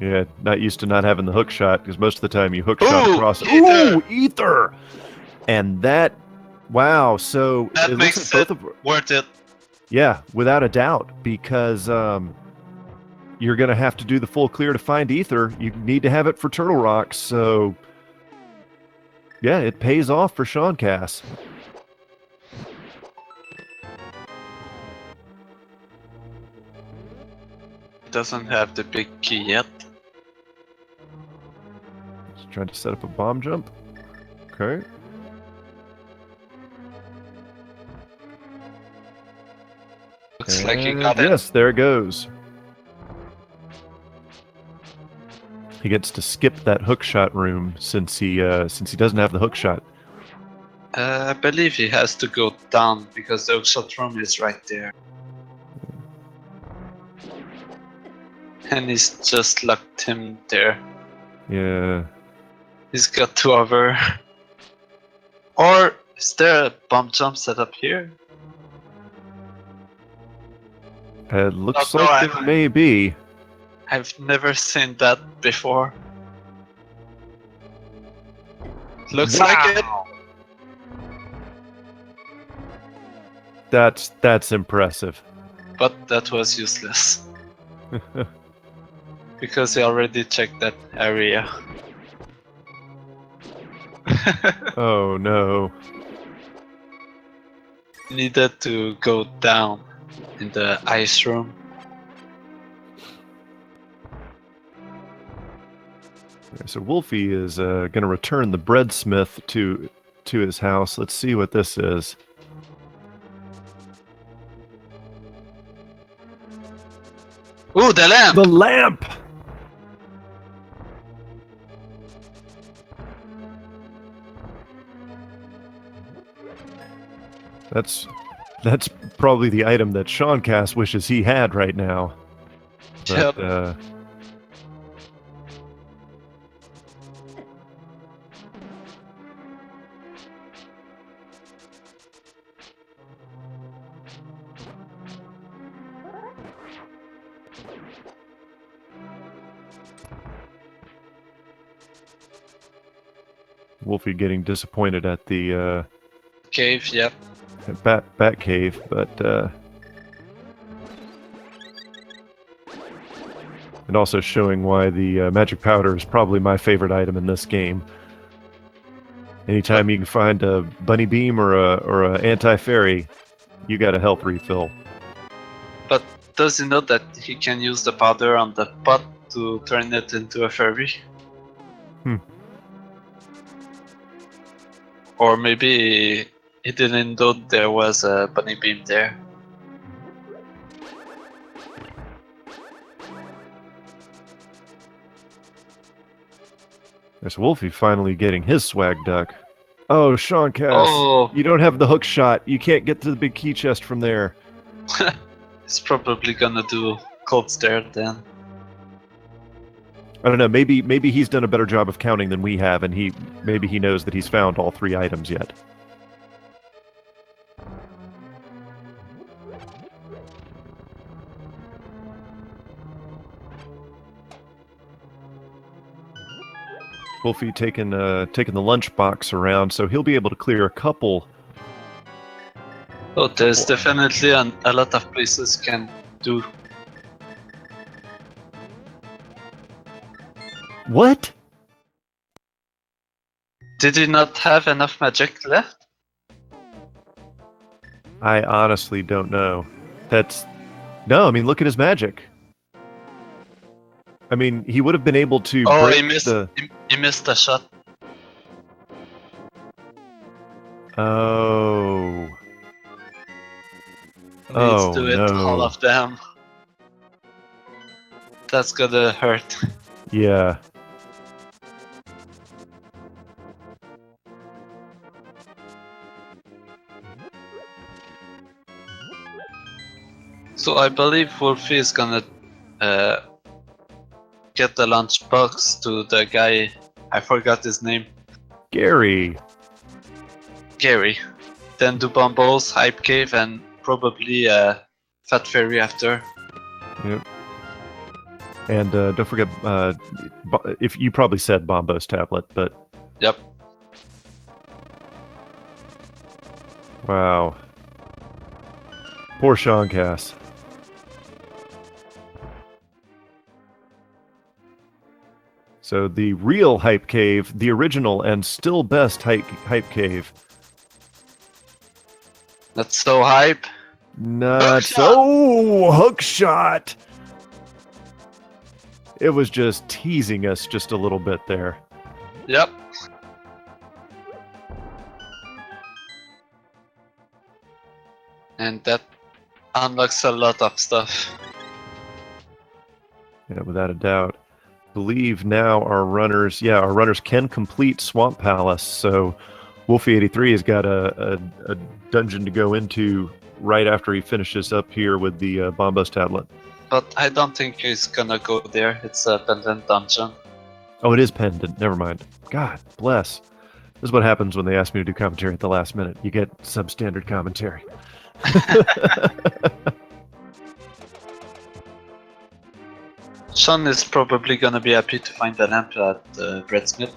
Yeah, not used to not having the hook shot, because most of the time you hook shot across. Ooh, ether! And that, wow, so that it makes looks like both worth it. Yeah, without a doubt, because you're going to have to do the full clear to find ether. You need to have it for Turtle Rocks, so yeah, it pays off for SeanCass. Doesn't have the big key yet. Just trying to set up a bomb jump. Okay. Looks like he got it. Yes, there it goes. He gets to skip that hookshot room since he doesn't have the hookshot. I believe he has to go down because the hookshot room is right there. And he's just locked him there. Yeah. He's got to over. Or is there a bomb jump set up here? It looks like there may be. I've never seen that before. Looks like it. That's impressive. But that was useless. Because he already checked that area. Oh no. Needed to go down in the ice room. So Wulfy is going to return the breadsmith to his house. Let's see what this is. Ooh, the lamp! The lamp! That's probably the item that SeanCass wishes he had right now. But, Yep. Wulfy getting disappointed at the Cave, yep. bat cave, but and also showing why the magic powder is probably my favorite item in this game. Anytime you can find a bunny beam or a anti-fairy, you got a health refill. But does he know that he can use the powder on the pot to turn it into a fairy? Or maybe he didn't know there was a bunny beam there. There's Wulfy finally getting his swag duck. Oh, SeanCass, Oh. You don't have the hook shot. You can't get to the big key chest from there. He's probably gonna do cold stare then. I don't know. Maybe he's done a better job of counting than we have, and maybe he knows that he's found all 3 items yet. Wulfy taking the lunchbox around, so he'll be able to clear a couple. Oh, there's definitely a lot of places can do. What? Did he not have enough magic left? I honestly don't know. No, I mean, look at his magic. I mean, he would have been able to break he missed a shot. Oh. He needs to hit no. all of them. That's gonna hurt. Yeah. So I believe Wulfy is gonna get the lunchbox to the guy. I forgot his name. Gary. Then do Bumbles, Hype Cave, and probably Fat Fairy after. Yep. And don't forget, if you probably said Bombo's tablet, but Yep. wow, poor SeanCass. So the real Hype Cave, the original and still best Hype Cave. That's so hype. Not so hook shot. It was just teasing us just a little bit there. Yep. And that unlocks a lot of stuff. Yeah, without a doubt. Believe now our runners can complete Swamp Palace. So wulfy83 has got a dungeon to go into right after he finishes up here with the Bombos tablet. But I don't think he's gonna go there. It's a pendant dungeon. Oh, it is pendant. Never mind. God bless. This is what happens when they ask me to do commentary at the last minute. You get substandard commentary. Sean is probably gonna be happy to find the lamp at the breadsmith.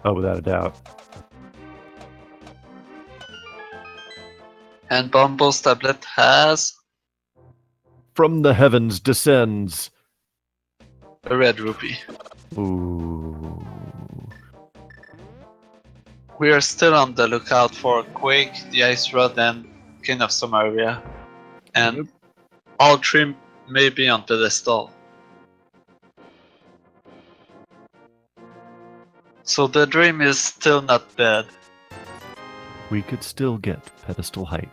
Oh, without a doubt. And Bumble's tablet has From the heavens descends a red ruby. Ooh. We are still on the lookout for Quake, the Ice Rod, and King of Samaria. And all three may be on pedestal. So the dream is still not bad. We could still get pedestal hype.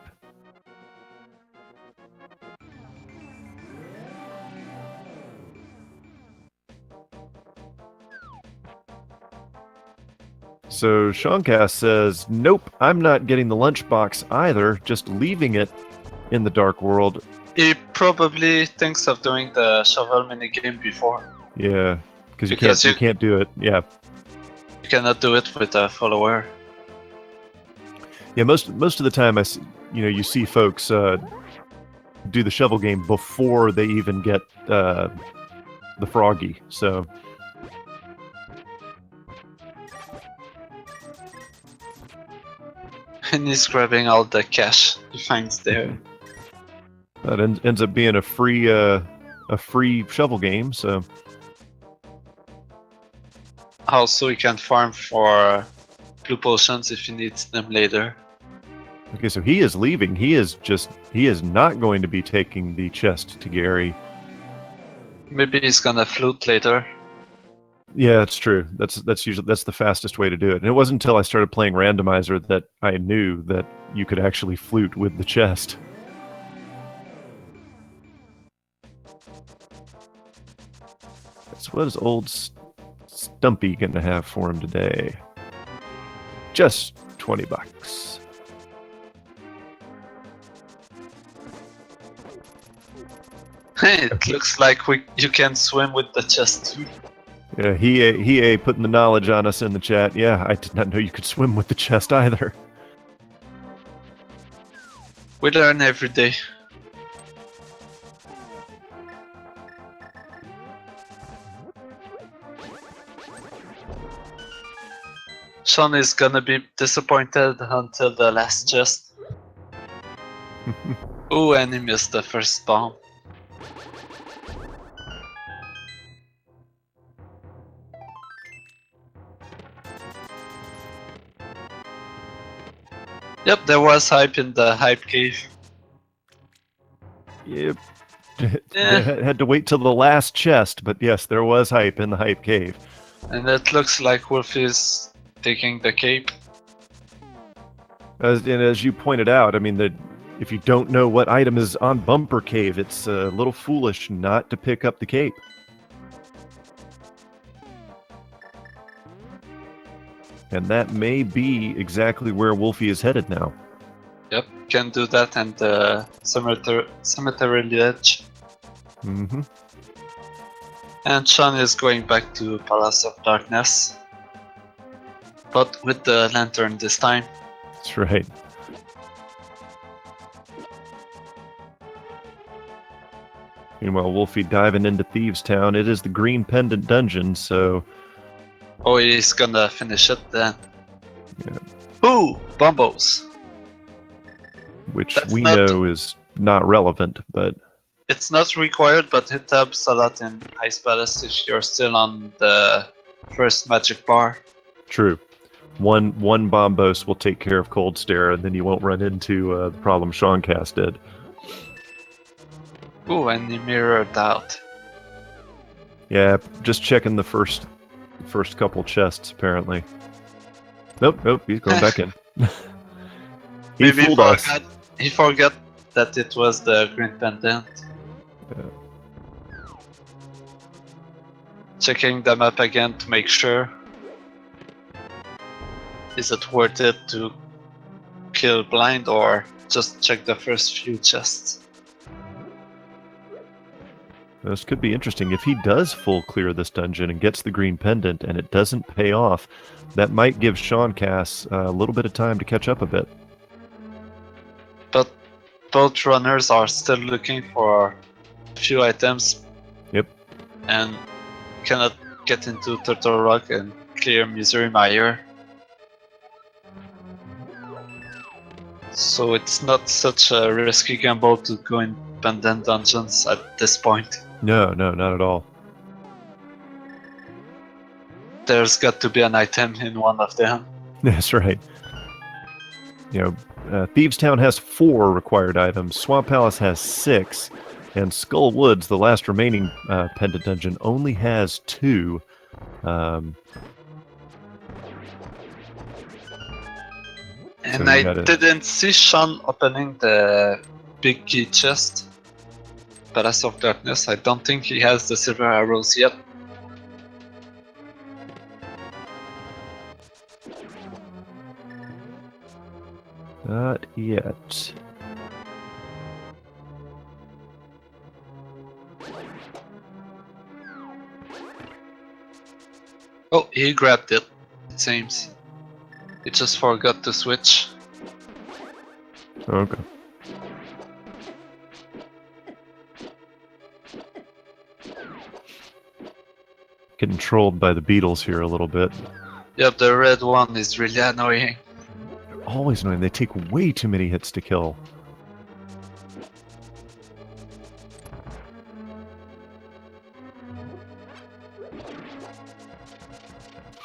So SeanCass says, nope, I'm not getting the lunchbox either, just leaving it in the Dark World. He probably thinks of doing the shovel minigame before. Yeah, because you can't do it. Yeah. You cannot do it with a follower. Yeah, most of the time you see folks do the shovel game before they even get the froggy. So And he's grabbing all the cash he finds there. that ends up being a free shovel game. So Also, he can farm for blue potions if he needs them later. okay, so he is leaving. He is not going to be taking the chest to Gary. Maybe he's gonna flute later. Yeah, it's true. That's the fastest way to do it. And it wasn't until I started playing Randomizer that I knew that you could actually flute with the chest. So what is old Stumpy gonna have for him today? Just $20. It looks like you can swim with the chest too. Yeah, he putting the knowledge on us in the chat. Yeah, I did not know you could swim with the chest either. We learn every day. Sean is gonna be disappointed until the last chest. Ooh, and he missed the first bomb. Yep, there was hype in the hype cave. Yep. They had to wait till the last chest, but yes, there was hype in the hype cave. And it looks like Wolf is taking the cape. As you pointed out, I mean, if you don't know what item is on Bumper Cave, it's a little foolish not to pick up the cape. And that may be exactly where Wulfy is headed now. Yep, can do that and the cemetery ledge. Mm-hmm. And Sean is going back to Palace of Darkness. But with the lantern this time. That's right. Meanwhile, Wulfy diving into Thieves Town. It is the Green Pendant Dungeon, so... Oh, he's gonna finish it then. Yeah. Ooh! Bombos! Which That's we not- know is not relevant, but... It's not required, but it helps a lot in Ice Palace if you're still on the first magic bar. True. One Bombos will take care of Cold Stare, and then you won't run into the problem SeanCass did. Ooh, and he mirrored out. Yeah, just checking the first couple chests, apparently. Nope, he's going back in. He Maybe fooled us. he forgot that it was the Green Pendant. Yeah. Checking the map again to make sure. Is it worth it to kill blind or just check the first few chests? This could be interesting. If he does full clear this dungeon and gets the green pendant and it doesn't pay off, that might give SeanCass a little bit of time to catch up a bit. But both runners are still looking for a few items. Yep. And cannot get into Turtle Rock and clear Misery Mire. So it's not such a risky gamble to go in pendant dungeons at this point. No, not at all. There's got to be an item in one of them. That's right. Thieves Town has 4 required items, Swamp Palace has 6, and Skull Woods, the last remaining pendant dungeon, only has 2. And I didn't see Sean opening the big key chest. Palace of Darkness. I don't think he has the silver arrows yet. Not yet. Oh, he grabbed it, it seems. He just forgot to switch. Okay. Getting trolled by the beetles here a little bit. Yep, the red one is really annoying. They're always annoying. They take way too many hits to kill.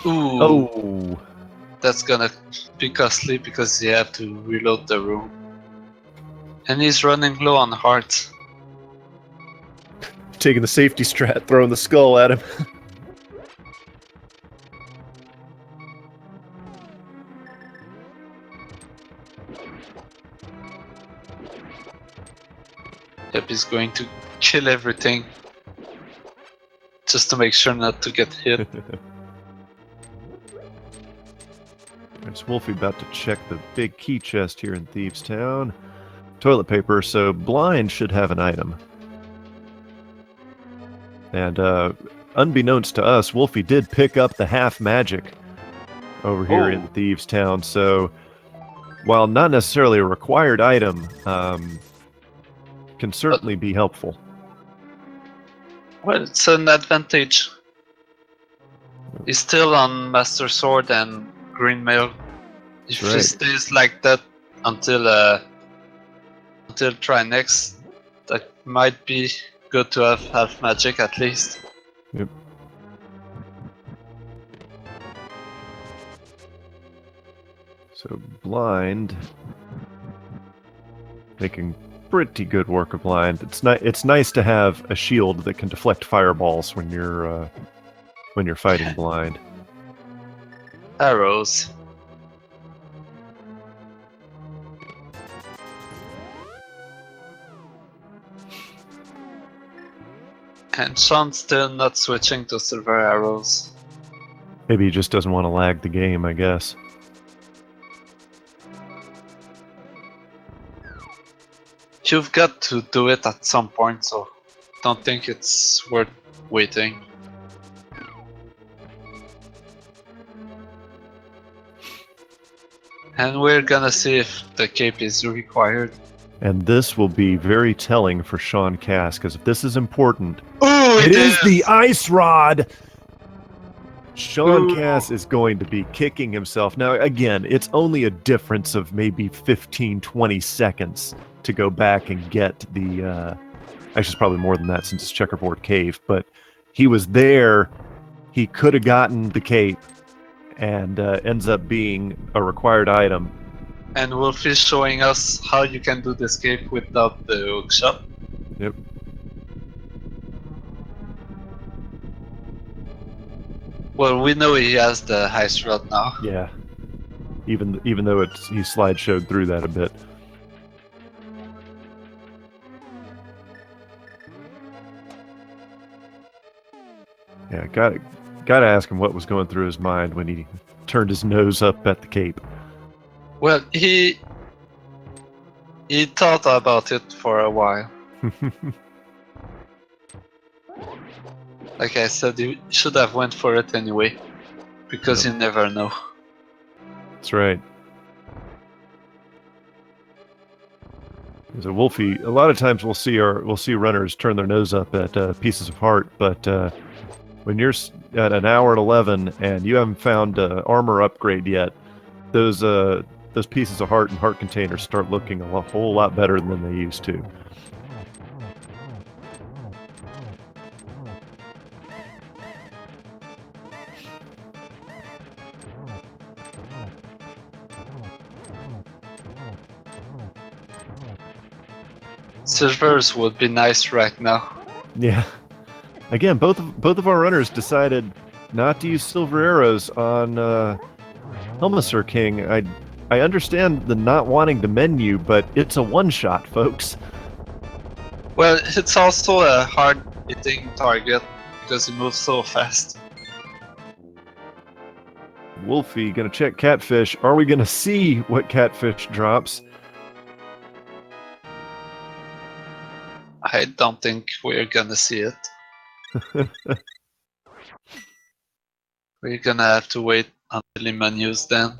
Ooh. Oh! That's gonna be costly because you have to reload the room. And he's running low on hearts. Taking the safety strat, throwing the skull at him. Yep, he's going to kill everything. Just to make sure not to get hit. It's Wulfy about to check the big key chest here in Thieves Town. Toilet paper, so blind should have an item. And unbeknownst to us, Wulfy did pick up the half magic over here in Thieves Town. So while not necessarily a required item, can certainly be helpful. Well, it's an advantage. He's still on Master Sword and Green Mail. If he stays like that until try next, that might be good to have half magic at least. Yep. So blind, making pretty good work of blind. It's nice to have a shield that can deflect fireballs when you're fighting blind. Arrows. And Sean's still not switching to silver arrows. Maybe he just doesn't want to lag the game, I guess. You've got to do it at some point, so don't think it's worth waiting. And we're gonna see if the cape is required. And this will be very telling for SeanCass, because if this is important, Ooh, it is the ice rod! SeanCass Ooh. is going to be kicking himself. Now, again, it's only a difference of maybe 15, 20 seconds to go back and get the... actually, it's probably more than that since it's Checkerboard Cave, but he was there. He could have gotten the cape, and ends up being a required item. And Wolfie showing us how you can do the escape without the hookshot. Yep. Well, we know he has the ice rod now. Yeah. Even though he slideshowed through that a bit. Yeah, gotta ask him what was going through his mind when he turned his nose up at the cape. Well, he thought about it for a while. Like I said, he should have went for it anyway, because Yep. you never know. That's right. So Wolfie, a lot of times we'll see runners turn their nose up at pieces of heart, but when you're at an hour and 11 and you haven't found armor upgrade yet, those pieces of heart and heart containers start looking a whole lot better than they used to. Silvers would be nice right now. Yeah. Again, both of our runners decided not to use silver arrows on Helmaser King. I understand the not wanting to menu, but it's a one-shot, folks. Well, it's also a hard-hitting target because he moves so fast. Wolfie gonna check catfish. Are we gonna see what catfish drops? I don't think we're gonna see it. We're gonna have to wait until he menus then.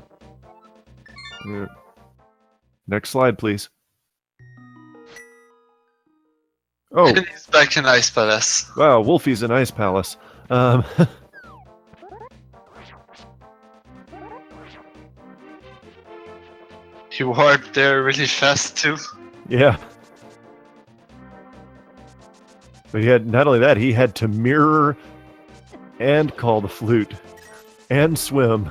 Yeah. Next slide, please. Oh, And he's back in Ice Palace. wow, Wolfie's in Ice Palace. He warped there really fast too. Yeah. But he had, not only that, he had to mirror and call the flute and swim.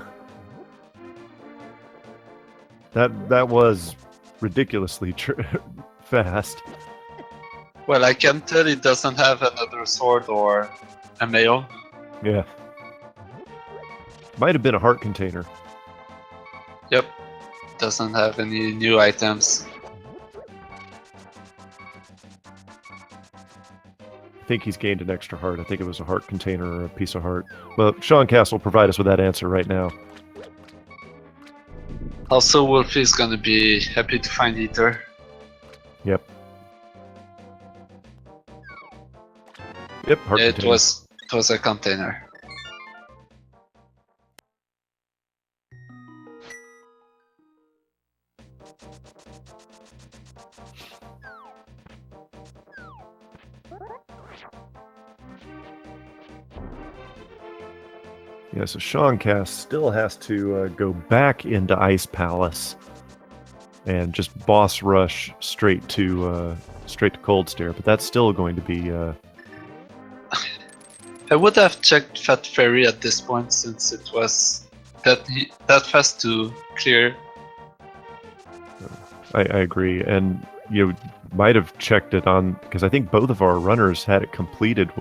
That was ridiculously fast. Well, I can tell he doesn't have another sword or a mail. Yeah. Might have been a heart container. Yep. Doesn't have any new items. I think he's gained an extra heart. I think it was a heart container or a piece of heart. Well, SeanCass will provide us with that answer right now. Also, Wolfie's gonna be happy to find Ether. Yep. Yep, heart It container. was a container. Yeah, so SeanCass still has to go back into Ice Palace and just boss rush straight to Cold Stare, but that's still going to be. I would have checked Fat Fairy at this point since it was that fast to clear. I agree, and you might have checked it on because I think both of our runners had it completed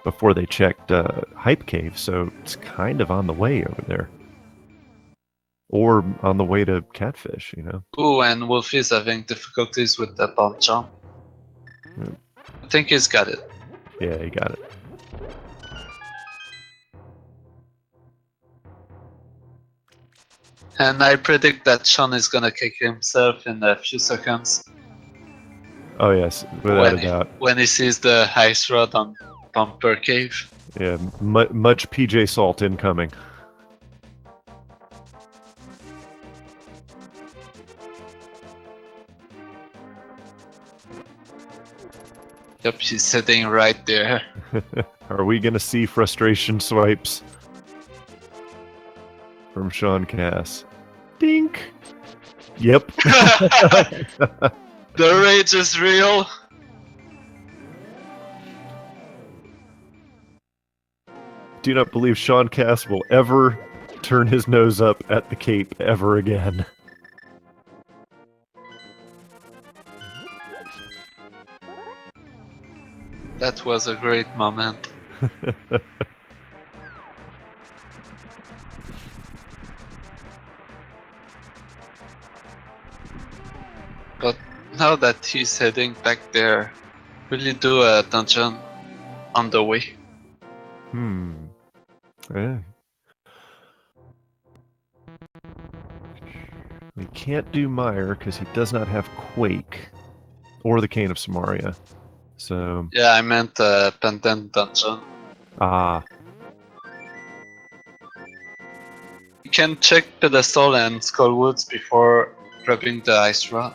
before they checked Hype Cave, so it's kind of on the way over there. Or on the way to Catfish, you know. Ooh, and Wolfie's having difficulties with the bump jump. Yeah. I think he's got it. Yeah, he got it. And I predict that Sean is gonna kick himself in a few seconds. Oh yes, without a doubt. When he sees the ice rod on Bumper Cave. Yeah, much PJ Salt incoming. Yep, he's sitting right there. Are we gonna see frustration swipes from SeanCass? Dink. Yep. The rage is real. Do not believe SeanCass will ever turn his nose up at the Cape ever again. That was a great moment. But now that he's heading back there, will you do a dungeon on the way? Yeah. We can't do Meyer because he does not have Quake or the Cane of Samaria. So Yeah, I meant a pendant dungeon. You can check Pedestal and Skullwoods before grabbing the ice rod.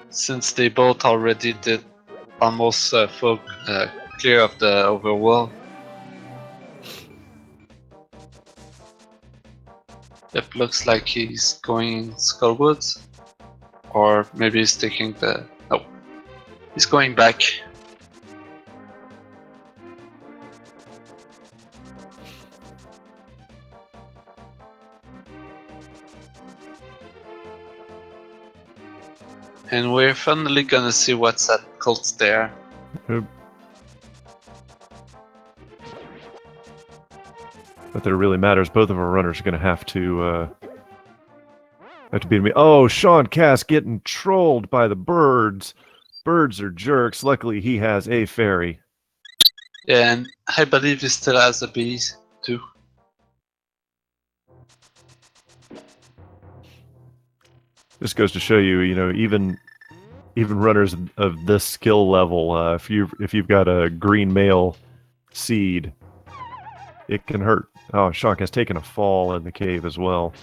Since they both already did almost full clear of the overworld. It looks like he's going Skullwoods. Or maybe he's taking the... No. He's going back. And we're finally gonna see what's at Cult's there. But that it really matters. Both of our runners are going to have to beat me. Oh, SeanCass getting trolled by the birds. Birds are jerks. Luckily, he has a fairy. Yeah, and I believe he still has a bees too. This goes to show you, you know, even runners of this skill level, if you've got a green male seed, it can hurt. Oh, SeanCass taken a fall in the cave as well.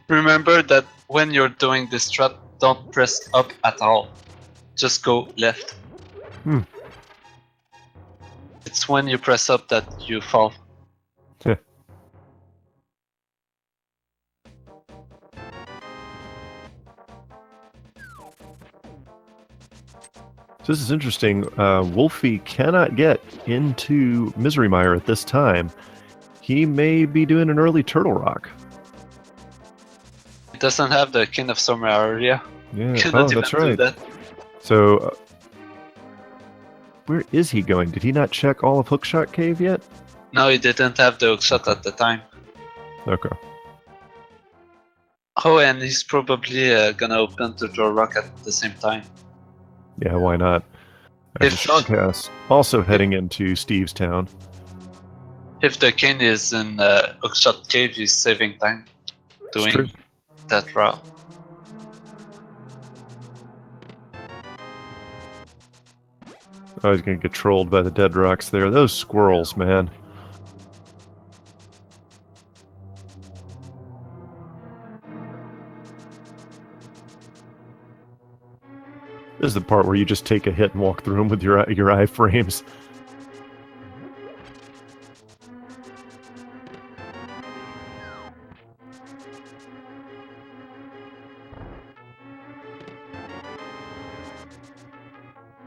Remember that when you're doing this strat, don't press up at all. Just go left. It's when you press up that you fall. So this is interesting. Wulfy cannot get into Misery Mire at this time. He may be doing an early Turtle Rock. It doesn't have the King of Summer area. Yeah, Cannot that's even right. do that. So, where is he going? Did he not check all of Hookshot Cave yet? No, he didn't have the hookshot at the time. Okay. Oh, and he's probably gonna open the Draw Rock at the same time. Yeah, why not? And SeanCass also heading into Steve's town. If the king is in Hookshot Cave, he's saving time doing that route. Oh, he's gonna get trolled by the dead rocks there. Those squirrels, man. This is the part where you just take a hit and walk through them with your iframes.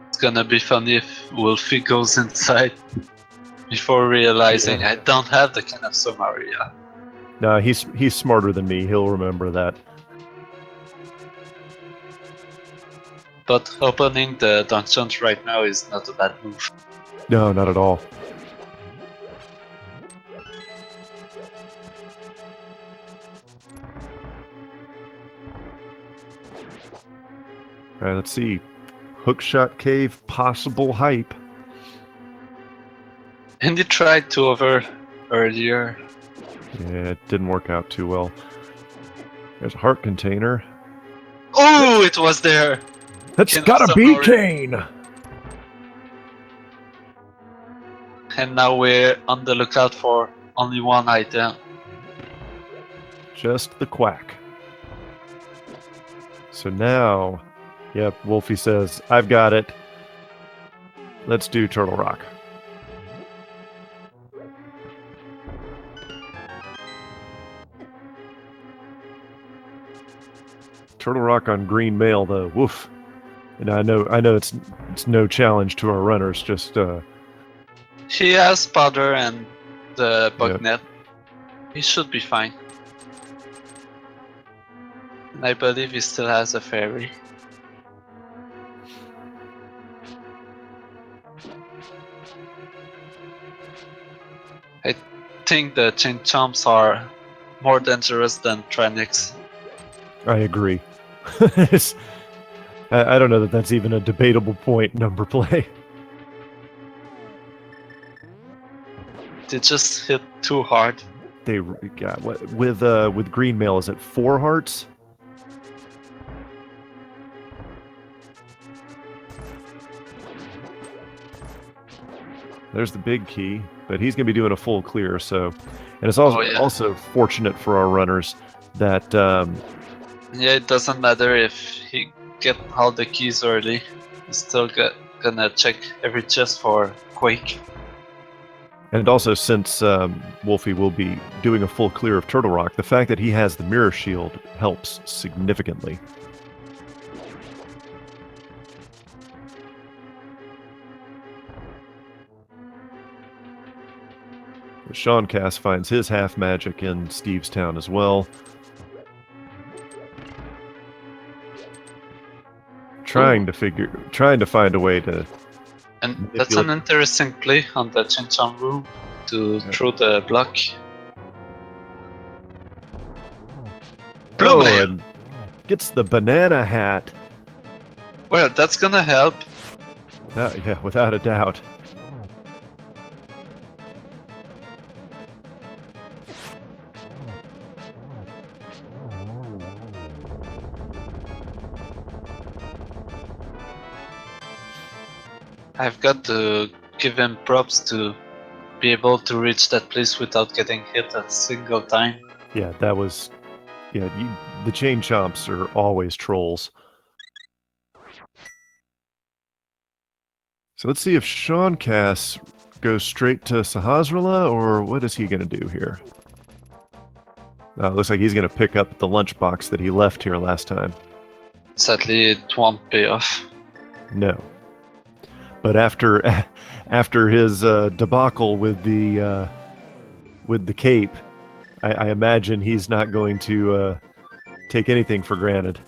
It's gonna be funny if Wulfy goes inside before realizing I don't have the King of Samaria. No, he's smarter than me. He'll remember that. But opening the dungeons right now is not a bad move. No, not at all. Alright, let's see. Hookshot Cave, possible hype. And he tried to over earlier. Yeah, it didn't work out too well. There's a heart container. Oh, it was there! That's Kane gotta also be already- Kane! And now we're on the lookout for only one item. Just the quack. So now, yep, Wolfie says, I've got it. Let's do Turtle Rock. Turtle Rock on green mail, though. Woof. And I know it's no challenge to our runners. Just He has powder and the bug Yep. net. He should be fine. And I believe he still has a fairy. I think the chain chomps are more dangerous than Tranix. I agree. I don't know that that's even a debatable point. Number play. They just hit too hard. They got what with green mail. Is it 4 hearts? There's the big key, but he's going to be doing a full clear. So, and it's also also fortunate for our runners that yeah, it doesn't matter if he get all the keys early. He's still gonna check every chest for Quake. And also, since Wolfie will be doing a full clear of Turtle Rock, the fact that he has the mirror shield helps significantly. SeanCass finds his half magic in Steve's Town as well. Trying to find a way to. And that's an interesting play on the Chinchon room to throw the block. Oh, and gets the banana hat. Well, that's gonna help. Yeah, without a doubt. I've got to give him props to be able to reach that place without getting hit a single time. Yeah, that was... Yeah, the chain chomps are always trolls. So let's see if SeanCass goes straight to Sahasrahla, or what is he going to do here? It looks like he's going to pick up the lunchbox that he left here last time. Sadly, it won't pay off. No. But after his debacle with the cape, I imagine he's not going to take anything for granted.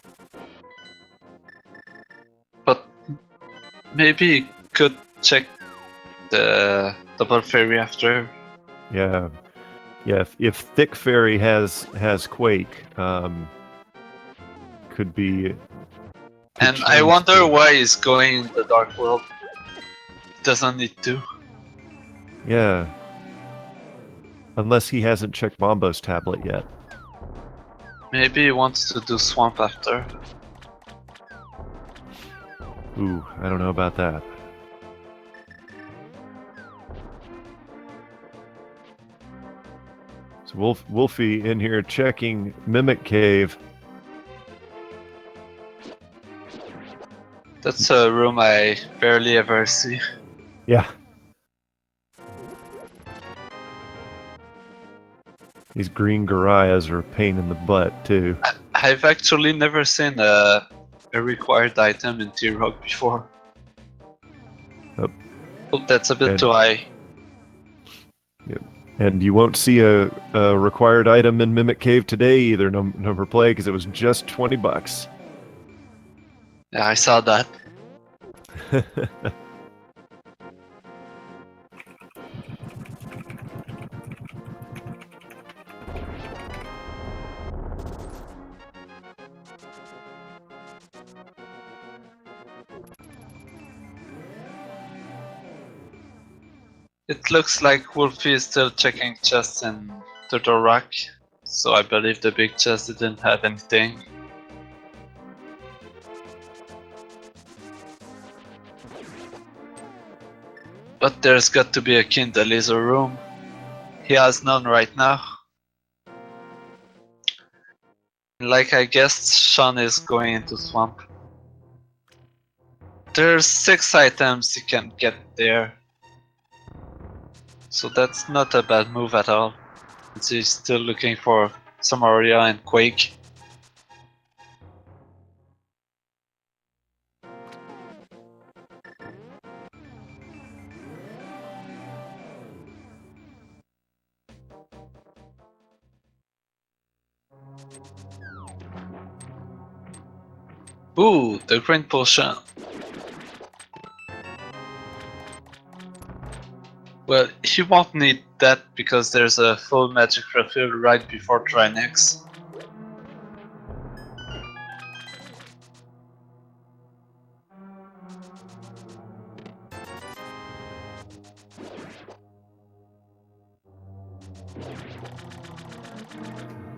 But maybe he could check the double fairy after. Yeah. If Thick Fairy has Quake, could be. And I wonder why he's going in the Dark World. He doesn't need to. Yeah. Unless he hasn't checked Bombo's tablet yet. Maybe he wants to do Swamp after. Ooh, I don't know about that. So Wolfie in here checking Mimic Cave. That's a room I barely ever see. Yeah. These green Garayas are a pain in the butt, too. I've actually never seen a required item in T-Rock before. Oh, that's a bit too high. Yep. And you won't see a required item in Mimic Cave today either, number play, because it was just $20. Yeah, I saw that. It looks like Wulfy is still checking chests in Turtle Rock, so I believe the big chest didn't have anything. But there's got to be a key in the laser room. He has none right now. Like I guessed, Sean is going into swamp. There's 6 items you can get there. So that's not a bad move at all. He's still looking for Samaria and Quake. Ooh, the green potion. Well, he won't need that because there's a full magic refill right before try next.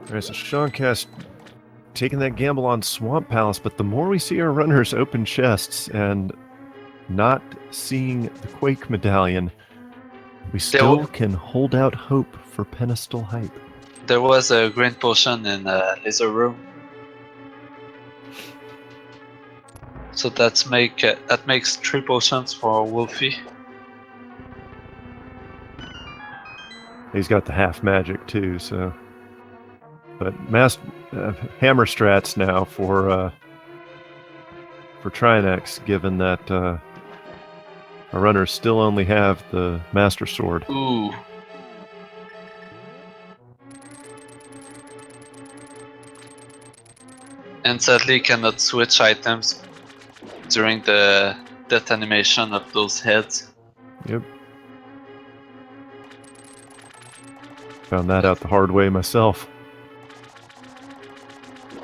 Alright, so SeanCass taking that gamble on Swamp Palace, but the more we see our runners open chests and not seeing the Quake Medallion, we still can hold out hope for pedestal hype. There was a green potion in a laser room. So that makes 3 potions for Wulfy. He's got the half magic too, so. But hammer strats now for Trinex, given that our runners still only have the Master Sword. Ooh. And sadly cannot switch items during the death animation of those heads. Yep. Found that out the hard way myself.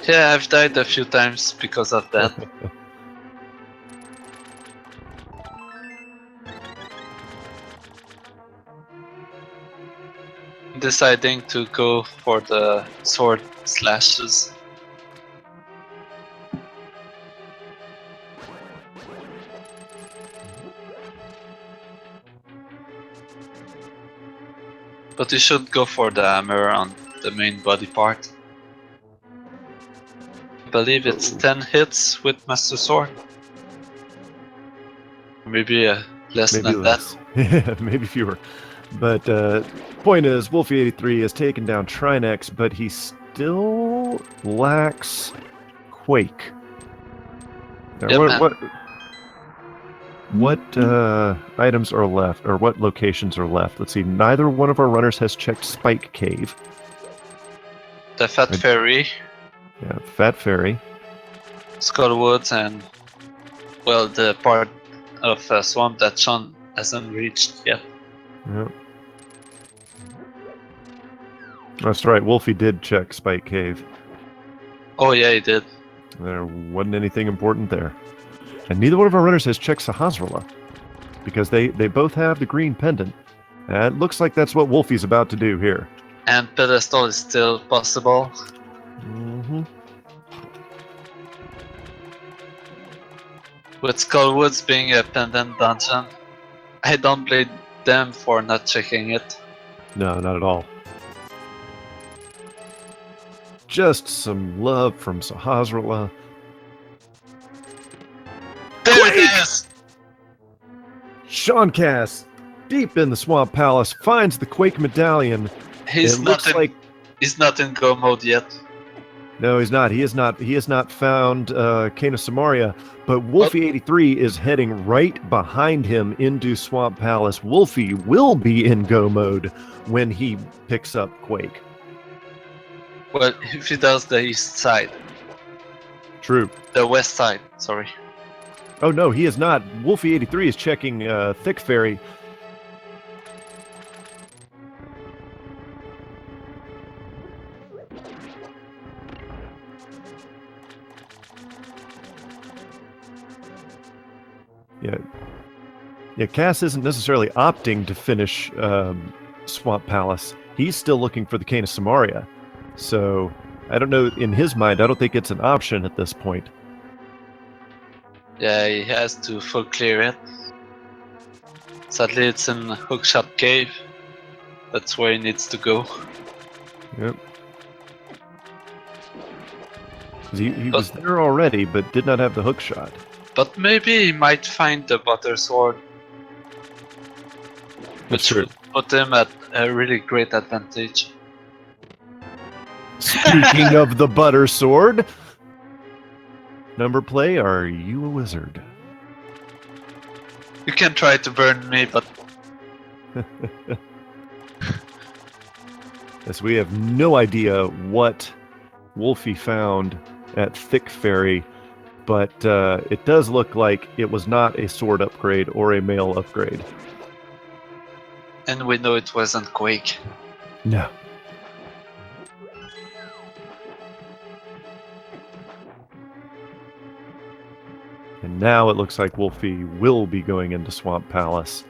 Yeah, I've died a few times because of that. Deciding to go for the sword slashes. But you should go for the hammer on the main body part. I believe it's 10 hits with Master Sword. Maybe less than less. That. Maybe fewer. But point is, wulfy83 has taken down Trinex, but he still lacks Quake. Now, Yep, what items are left, or what locations are left? Let's see. Neither one of our runners has checked Spike Cave. The Fat Fairy. Yeah, Fat Fairy. Skullwoods and, well, the part of swamp that Sean hasn't reached yet. Yep. That's right. Wulfy did check Spike Cave. Oh yeah, he did. There wasn't anything important there. And neither one of our runners has checked Sahasrahla, because they both have the green pendant. And it looks like that's what Wulfy's about to do here. And pedestal is still possible. Mm-hmm. With Skullwoods being a pendant dungeon, I don't blame them for not checking it. No, not at all. Just some love from Sahasrahla. There it is! SeanCass, deep in the Swamp Palace, finds the Quake Medallion. He's not in go mode yet. No, he's not. He has not found Kena Samaria, but wulfy83 is heading right behind him into Swamp Palace. Wulfy will be in go mode when he picks up Quake. Well, if he does the east side. True. The west side, sorry. Oh no, he is not. wulfy83 is checking Thick Fairy. Yeah, Cass isn't necessarily opting to finish Swamp Palace. He's still looking for the Cane of Samaria. So, I don't know, in his mind, I don't think it's an option at this point. Yeah, he has to full clear it. Sadly, it's in Hookshot Cave. That's where he needs to go. Yep. He was there already, but did not have the hook shot. But maybe he might find the Butter Sword, which would put him at a really great advantage. Speaking of the Butter Sword, number play, are you a wizard? You can try to burn me, but... Yes, we have no idea what Wulfy found at Thick Fairy, but it does look like it was not a sword upgrade or a mail upgrade. And we know it wasn't Quake. No. And now it looks like Wulfy will be going into Swamp Palace.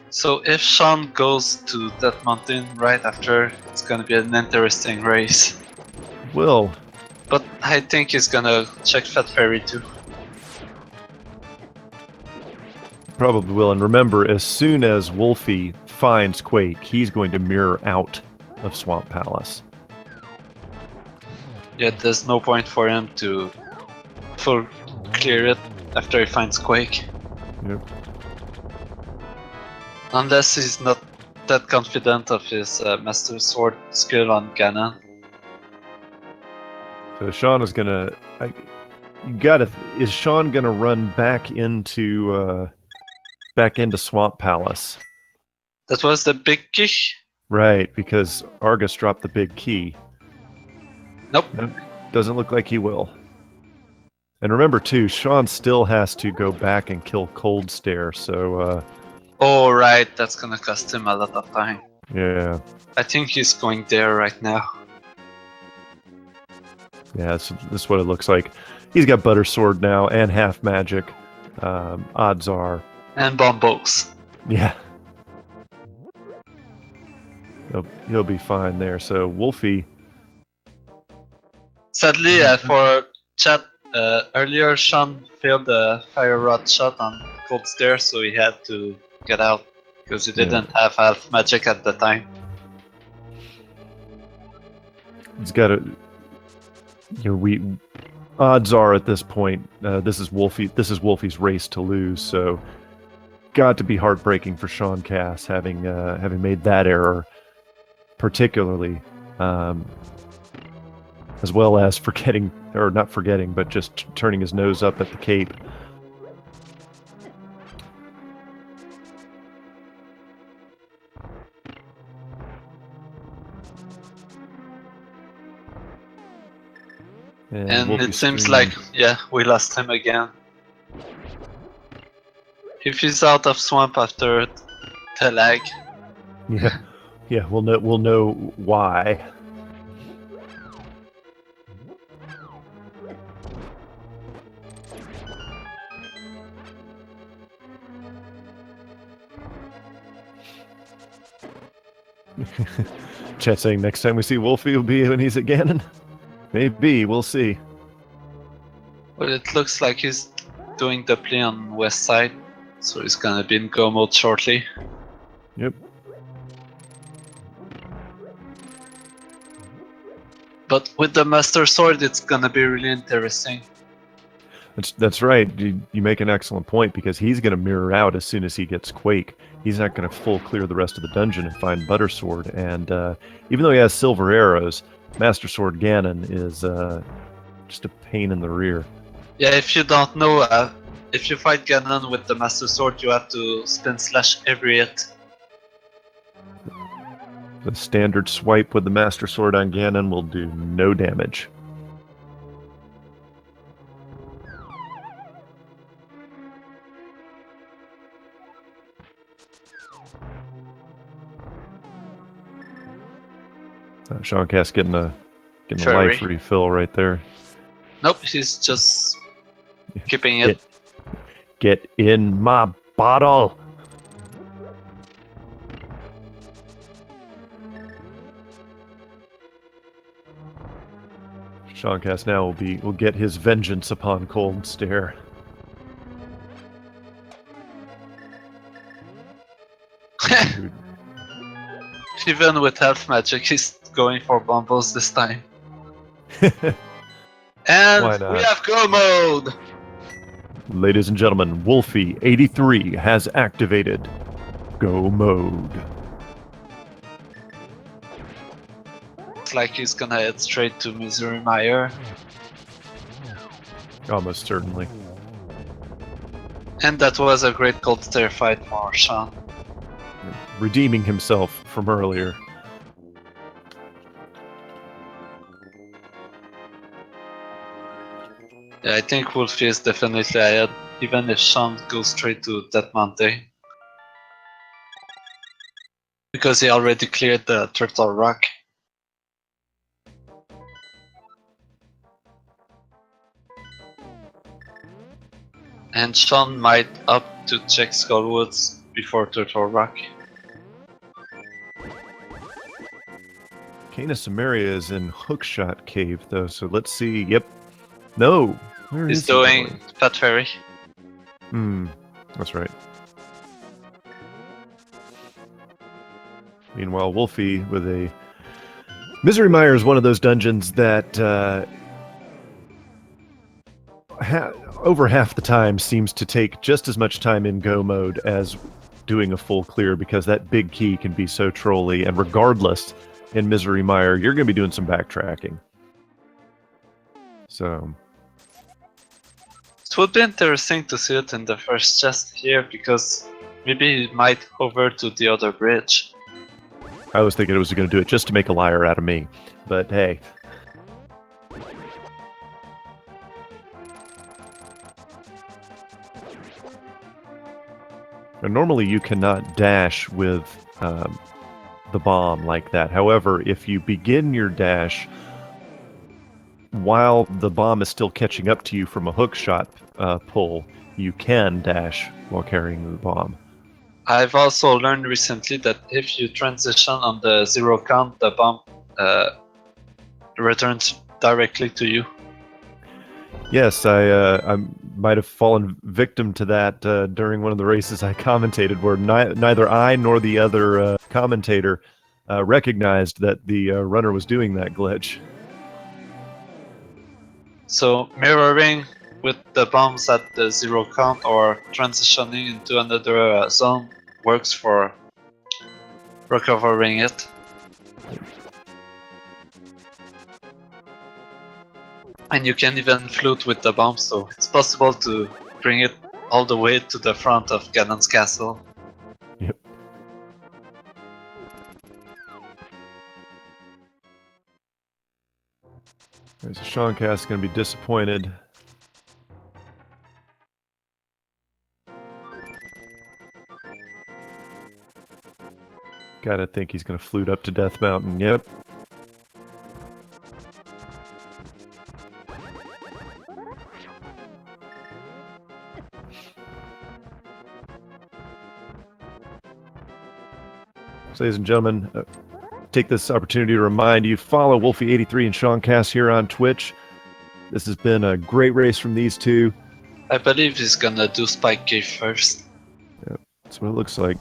So if Sean goes to that mountain right after, it's gonna be an interesting race. Will. But I think he's gonna check Fat Fairy too. Probably will. And remember, as soon as Wulfy finds Quake, he's going to mirror out of Swamp Palace. Yeah, there's no point for him to full clear it after he finds Quake. Yep. Unless he's not that confident of his Master Sword skill on Ganon. So Sean is gonna. Is Sean gonna run back into Swamp Palace? That was the big key? Right, because Argus dropped the big key. Nope. Doesn't look like he will. And remember too, Sean still has to go back and kill Cold Stare, so oh right, that's gonna cost him a lot of time. yeah. I think he's going there right now. Yeah, this is what it looks like. He's got Butter Sword now and half magic. Odds are. And bombos. Yeah. He'll be fine there. So Wulfy. Sadly, for chat, earlier Sean failed the fire rod shot on Cold Stare, so he had to get out because he didn't have half magic at the time. He's got a. Odds are at this point, this is Wulfy's race to lose. So, got to be heartbreaking for SeanCass having made that error, particularly, as well as not forgetting, but just turning his nose up at the cape. And it seems like, we lost him again. If he's out of swamp after the lag. Yeah, we'll know why. Chat saying next time we see Wulfy will be when he's at Ganon. Maybe, we'll see. Well, it looks like he's doing the play on west side, so he's gonna be in go mode shortly. Yep. But with the Master Sword, it's gonna be really interesting. That's right. You make an excellent point, because he's going to mirror out as soon as he gets Quake. He's not going to full clear the rest of the dungeon and find Butter Sword. And even though he has silver arrows, Master Sword Ganon is just a pain in the rear. Yeah, if you don't know, if you fight Ganon with the Master Sword, you have to spin slash every hit. The standard swipe with the Master Sword on Ganon will do no damage. SeanCass getting a life refill right there. Nope, he's just keeping it. Get in my bottle. SeanCass now will get his vengeance upon Cold Stare. Even with health magic, he's going for bumbles this time. And Why not? we have go mode! Ladies and gentlemen, wulfy83 has activated go mode. Looks like he's gonna head straight to Misery Mire. Almost certainly. And that was a great Cold Stare fight for Sean. Redeeming himself from earlier. Yeah, I think Wulfy is definitely ahead, even if Sean goes straight to Death Mountain. Because he already cleared the Turtle Rock. And Sean might opt to check Skullwoods before Turtle Rock. Kana Samaria is in Hookshot Cave, though, so let's see. Yep. No! Where He's is he doing going? Fat Fairy. That's right. Meanwhile, Wulfy with a... Misery Mire is one of those dungeons that over half the time seems to take just as much time in go mode as doing a full clear, because that big key can be so trolly, and regardless, in Misery Mire, you're going to be doing some backtracking. So... It would be interesting to see it in the first chest here, because maybe he might hover to the other bridge. I was thinking it was going to do it just to make a liar out of me, but hey. And normally you cannot dash with the bomb like that. However, if you begin your dash while the bomb is still catching up to you from a hook shot pull, you can dash while carrying the bomb. I've also learned recently that if you transition on the 0 count, the bomb returns directly to you. Yes, I might have fallen victim to that during one of the races I commentated, where neither I nor the other commentator recognized that the runner was doing that glitch. So mirroring with the bombs at the 0 count or transitioning into another zone works for recovering it. And you can even flute with the bomb, so it's possible to bring it all the way to the front of Ganon's castle. Yep. There's a SeanCass going to be disappointed. Gotta think he's going to flute up to Death Mountain. Yep. So, ladies and gentlemen, take this opportunity to remind you, follow wulfy83 and SeanCass here on Twitch. This has been a great race from these two. I believe he's gonna do Spike Cave first. Yep, that's what it looks like.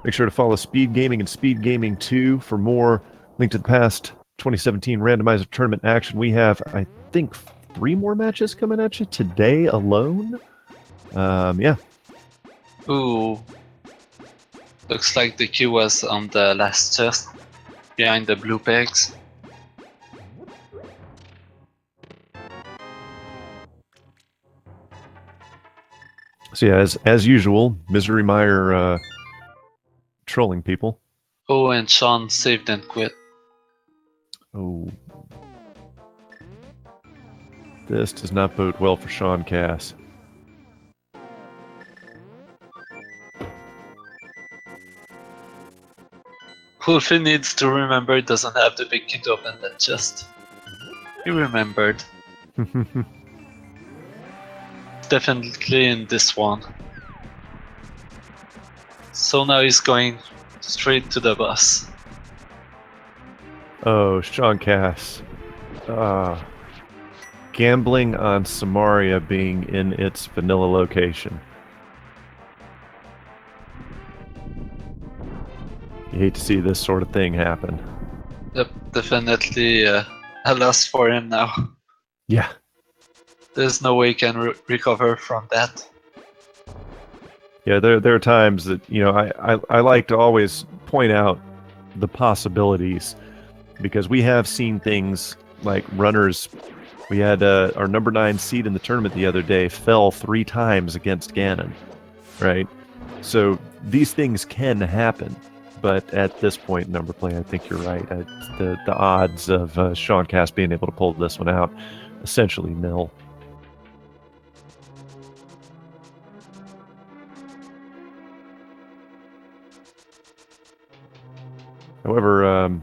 Make sure to follow Speed Gaming and Speed Gaming 2 for more Link to the Past 2017 Randomizer Tournament action. We have, I think, 3 more matches coming at you today alone. Yeah. Ooh. Looks like the queue was on the last chest, behind the blue pegs. So yeah, as usual, Misery Mire trolling people. Oh, and Sean saved and quit. Oh. This does not bode well for SeanCass. Wulfy needs to remember he doesn't have the big key to open that chest. He remembered. Definitely in this one. So now he's going straight to the boss. Oh, SeanCass. Gambling on Samaria being in its vanilla location. You hate to see this sort of thing happen. Yep, definitely a loss for him now. Yeah. There's no way he can recover from that. Yeah, there are times that, you know, I like to always point out the possibilities, because we have seen things like runners. We had our number 9 seed in the tournament the other day fell 3 times against Ganon, right? So these things can happen, but at this point in number play, I think you're right. The odds of SeanCass being able to pull this one out, essentially nil. However,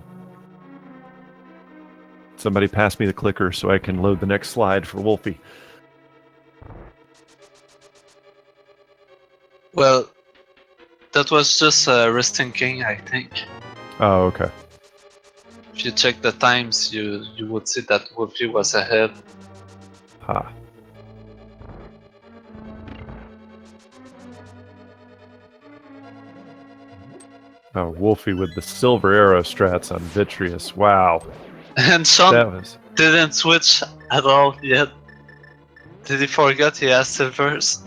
somebody pass me the clicker so I can load the next slide for Wulfy. Well, that was just a resting king, I think. Oh, okay. If you check the times, you would see that Wulfy was ahead. Ha. Oh, Wulfy with the silver arrow strats on Vitreous. Wow. And Sean didn't switch at all yet. Did he forget he has silvers?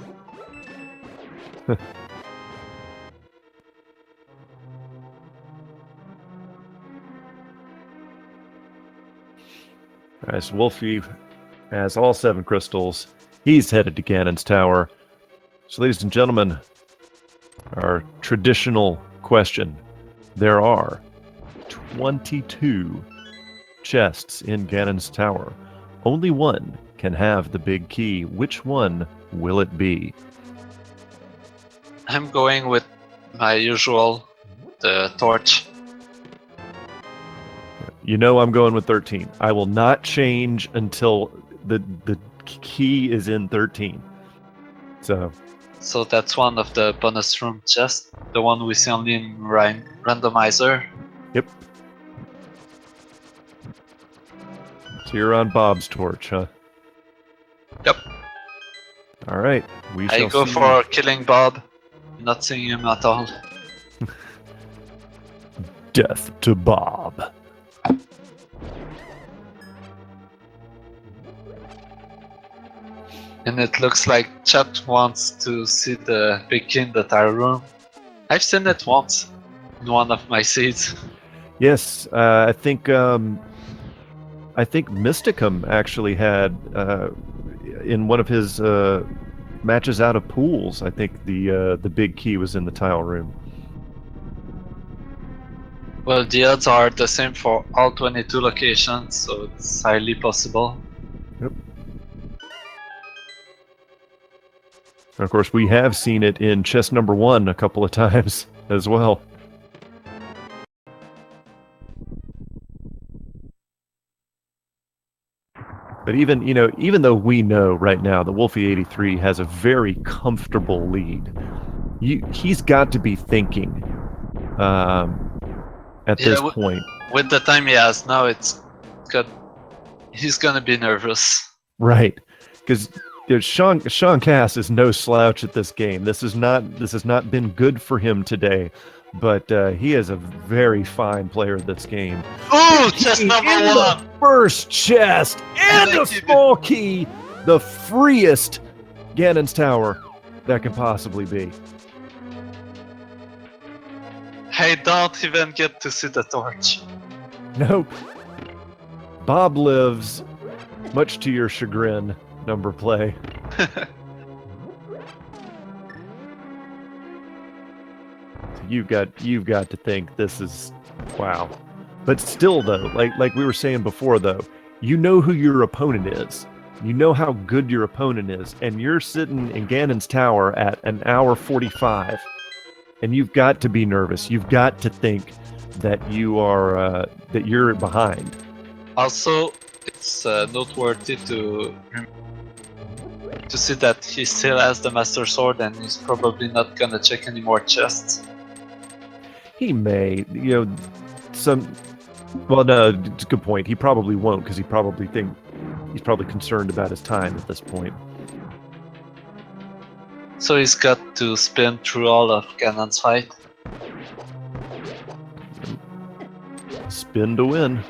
Alright, so Wulfy has all 7 crystals. He's headed to Ganon's tower. So, ladies and gentlemen, our traditional question. There are 22 chests in Ganon's tower. Only one can have the big key. Which one will it be? I'm going with my usual, the torch. You know I'm going with 13. I will not change until the key is in 13. So that's one of the bonus room chests, the one we see only in Randomizer. Yep. So you're on Bob's torch, huh? Yep. All right. I go for killing Bob, not seeing him at all. Death to Bob. And it looks like chat wants to see the big key in the tire room. I've seen it once in one of my seeds. Yes, I think Mysticum actually had in one of his matches out of pools. I think the big key was in the tile room. Well, the odds are the same for all 22 locations, so it's highly possible. Yep. And of course, we have seen it in chest number 1 a couple of times as well. But even though we know right now that wulfy83 has a very comfortable lead, he's got to be thinking at this point. With the time he has now, he's gonna be nervous. Right, because SeanCass is no slouch at this game. This has not been good for him today, but he is a very fine player at this game. Ooh, chest number 1! The first chest and a small key, the freest Ganon's tower that can possibly be. I don't even get to see the torch. Nope. Bob lives, much to your chagrin, number play. You've got to think this is wow. But still though, like we were saying before though, you know who your opponent is. You know how good your opponent is, and you're sitting in Ganon's tower at an hour 45, and you've got to be nervous. You've got to think that you're behind. Also, it's noteworthy to see that he still has the Master Sword, and he's probably not gonna check any more chests. He may, Well, no, it's a good point. He probably won't because he's probably concerned about his time at this point. So he's got to spin through all of Ganon's fight. Spin to win.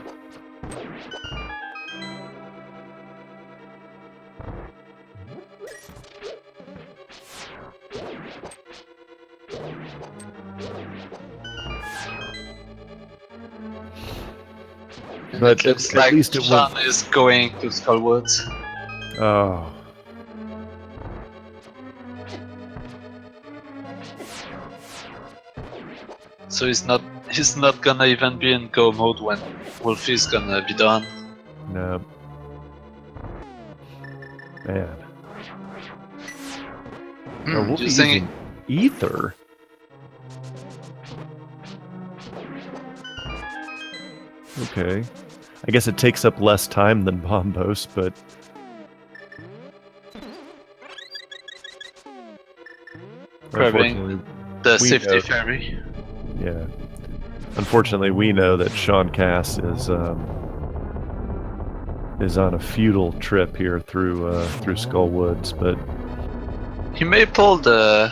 And But it looks at like least it Sean went. is going to Skullwoods. Oh. So he's not gonna even be in go mode when Wulfy's gonna be done. No. Man. Are Wulfy using ether? Okay. I guess it takes up less time than Bombos, but... Grabbing the safety fairy. Yeah. Unfortunately, we know that SeanCass is on a futile trip here through Skullwoods, but he may pull the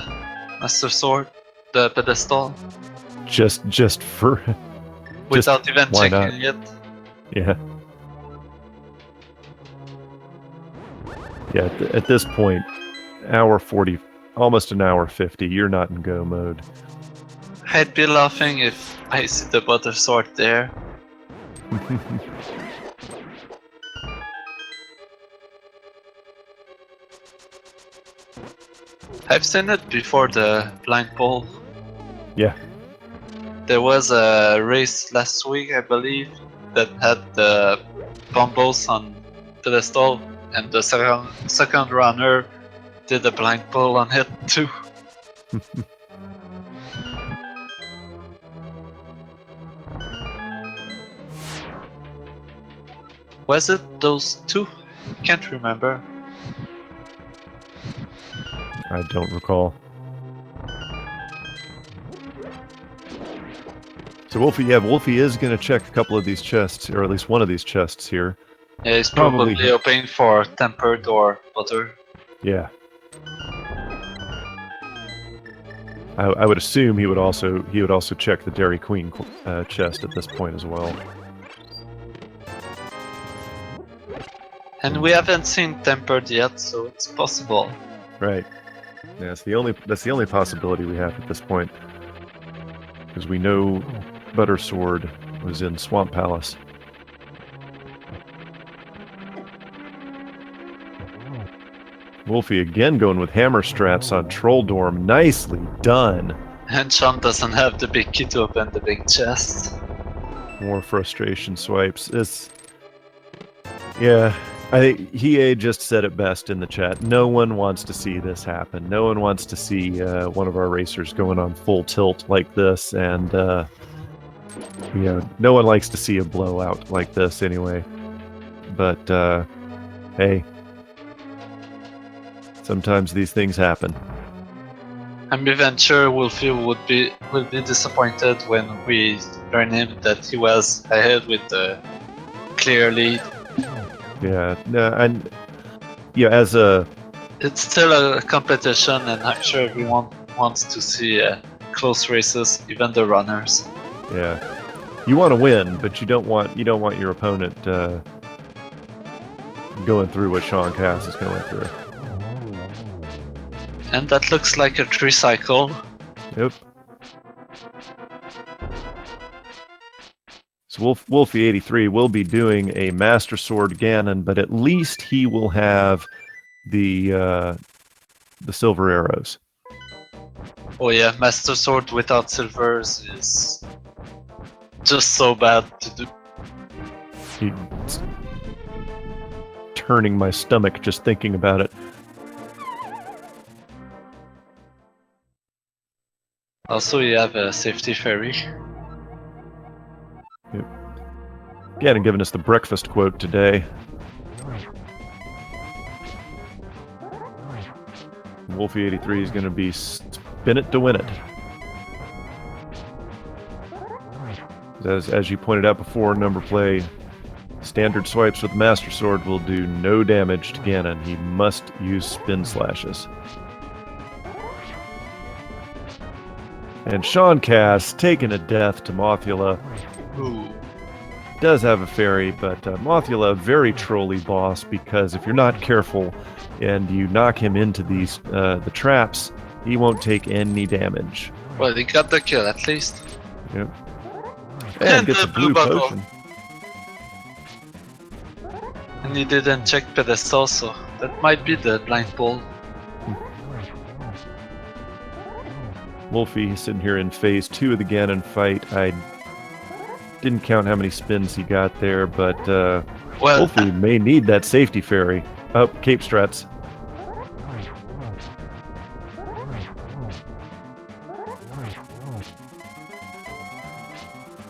Master Sword, the pedestal, just for without even why checking not? it. Yeah. Yeah. At this point, hour 40, almost an hour 50. You're not in go mode. I'd be laughing if I see the Butter Sword there. I've seen it before, the blind pole. Yeah. There was a race last week, I believe, that had the bombos on pedestal, and the second runner did a blind pole on it too. Was it those two? Can't remember. I don't recall. So Wolfie is going to check a couple of these chests, or at least one of these chests here. Yeah, he's probably hoping for tempered or butter. Yeah. I would assume he would also check the Dairy Queen chest at this point as well. And we haven't seen tempered yet, so it's possible. Right. Yeah, that's the only possibility we have at this point, because we know Butter Sword was in Swamp Palace. Wolfie again going with hammer strats on Troll Dorm. Nicely done. And Sean doesn't have the big key to open the big chest. More frustration swipes. Yeah, I think Hiei just said it best in the chat. No one wants to see this happen. No one wants to see one of our racers going on full tilt like this, and no one likes to see a blowout like this anyway. But hey, sometimes these things happen. I'm even sure Wulfy will be disappointed when we learn him that he was ahead with the clear lead. Yeah, no, and as a... It's still a competition, and I'm sure everyone wants to see close races, even the runners. Yeah, you want to win, but you don't want your opponent going through what SeanCass is going through. And that looks like a 3 cycle. Yep. So wulfy83 will be doing a Master Sword Ganon, but at least he will have the silver arrows. Oh yeah, Master Sword without silvers is just so bad to do. It's turning my stomach just thinking about it. Also, you have a safety fairy. Yep. Ganon giving us the breakfast quote today. Wulfy83 is going to be spin it to win it. As you pointed out before, number play, standard swipes with Master Sword will do no damage to Ganon. He must use spin slashes. And SeanCass taking a death to Mothula. Ooh. Does have a fairy, but Mothula, very trolly boss, because if you're not careful and you knock him into these the traps, he won't take any damage. Well, he got the kill at least. Yep. And gets a blue potion. And he didn't check pedestal, so that might be the blind pull. Wulfy sitting here in phase 2 of the Ganon fight. I didn't count how many spins he got there, but well, Wulfy may need that safety fairy. Oh, Cape Strats.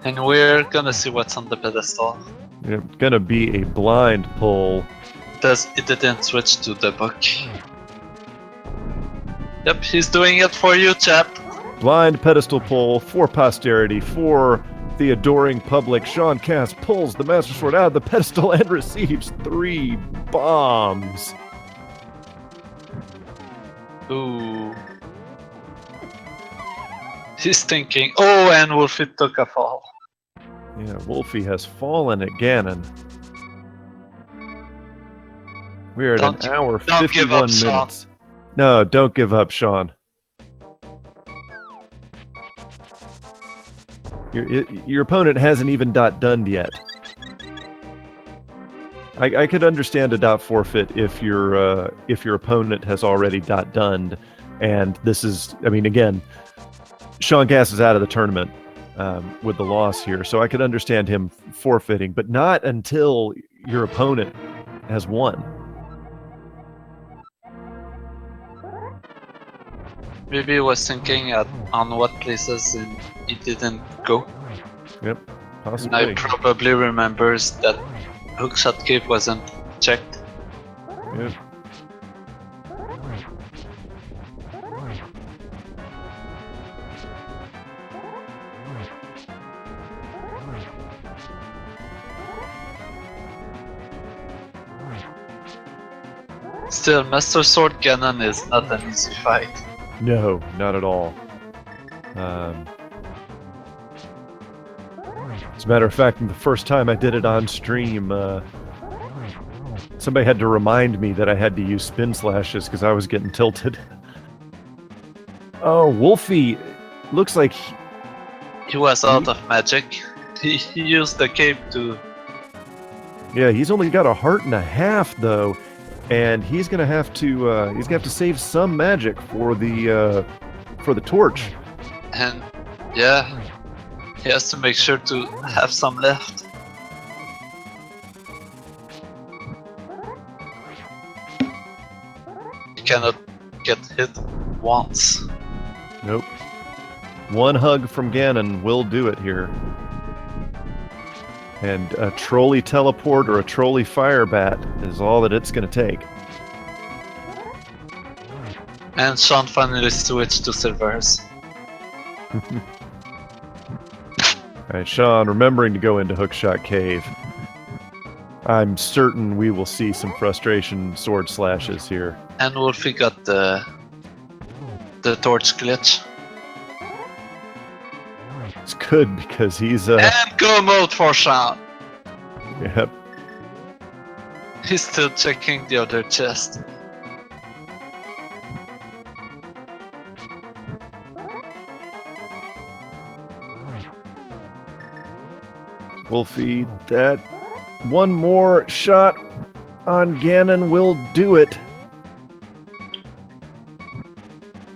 And we're gonna see what's on the pedestal. Yep, gonna be a blind pull. It didn't switch to the book. Yep, he's doing it for you, chap. Blind pedestal pull for posterity, for the adoring public. SeanCass pulls the Master Sword out of the pedestal and receives 3 bombs. Ooh. He's thinking, oh, and Wulfy took a fall. Yeah, Wulfy has fallen at Ganon. We're at an hour, 51 minutes. Sean. No, don't give up, Sean. Your opponent hasn't even done yet. I could understand a dot forfeit if your opponent has already done, and this is, I mean, again, SeanCass is out of the tournament with the loss here, so I could understand him forfeiting, but not until your opponent has won. Maybe he was thinking on what places he didn't go. Yep, possibly. And I probably remembers that Hookshot Cave wasn't checked. Yep. Still, Master Sword Ganon is not an easy fight. No, not at all. As a matter of fact, the first time I did it on stream, somebody had to remind me that I had to use spin slashes because I was getting tilted. Oh, Wulfy looks like he was out of magic. He used the cape to... Yeah, he's only got a heart and a half though, and he's gonna have to save some magic for the torch. And yeah, he has to make sure to have some left. He cannot get hit once. Nope. One hug from Ganon will do it here. And a trolley teleport or a trolley fire bat is all that it's going to take. And Sean finally switched to Silvers. Alright, Sean, remembering to go into Hookshot Cave. I'm certain we will see some frustration sword slashes here. And Wulfy got the torch glitch. It's good because he's And go mode for Sean! Yep. He's still checking the other chest. Wulfy, that one more shot on Ganon will do it.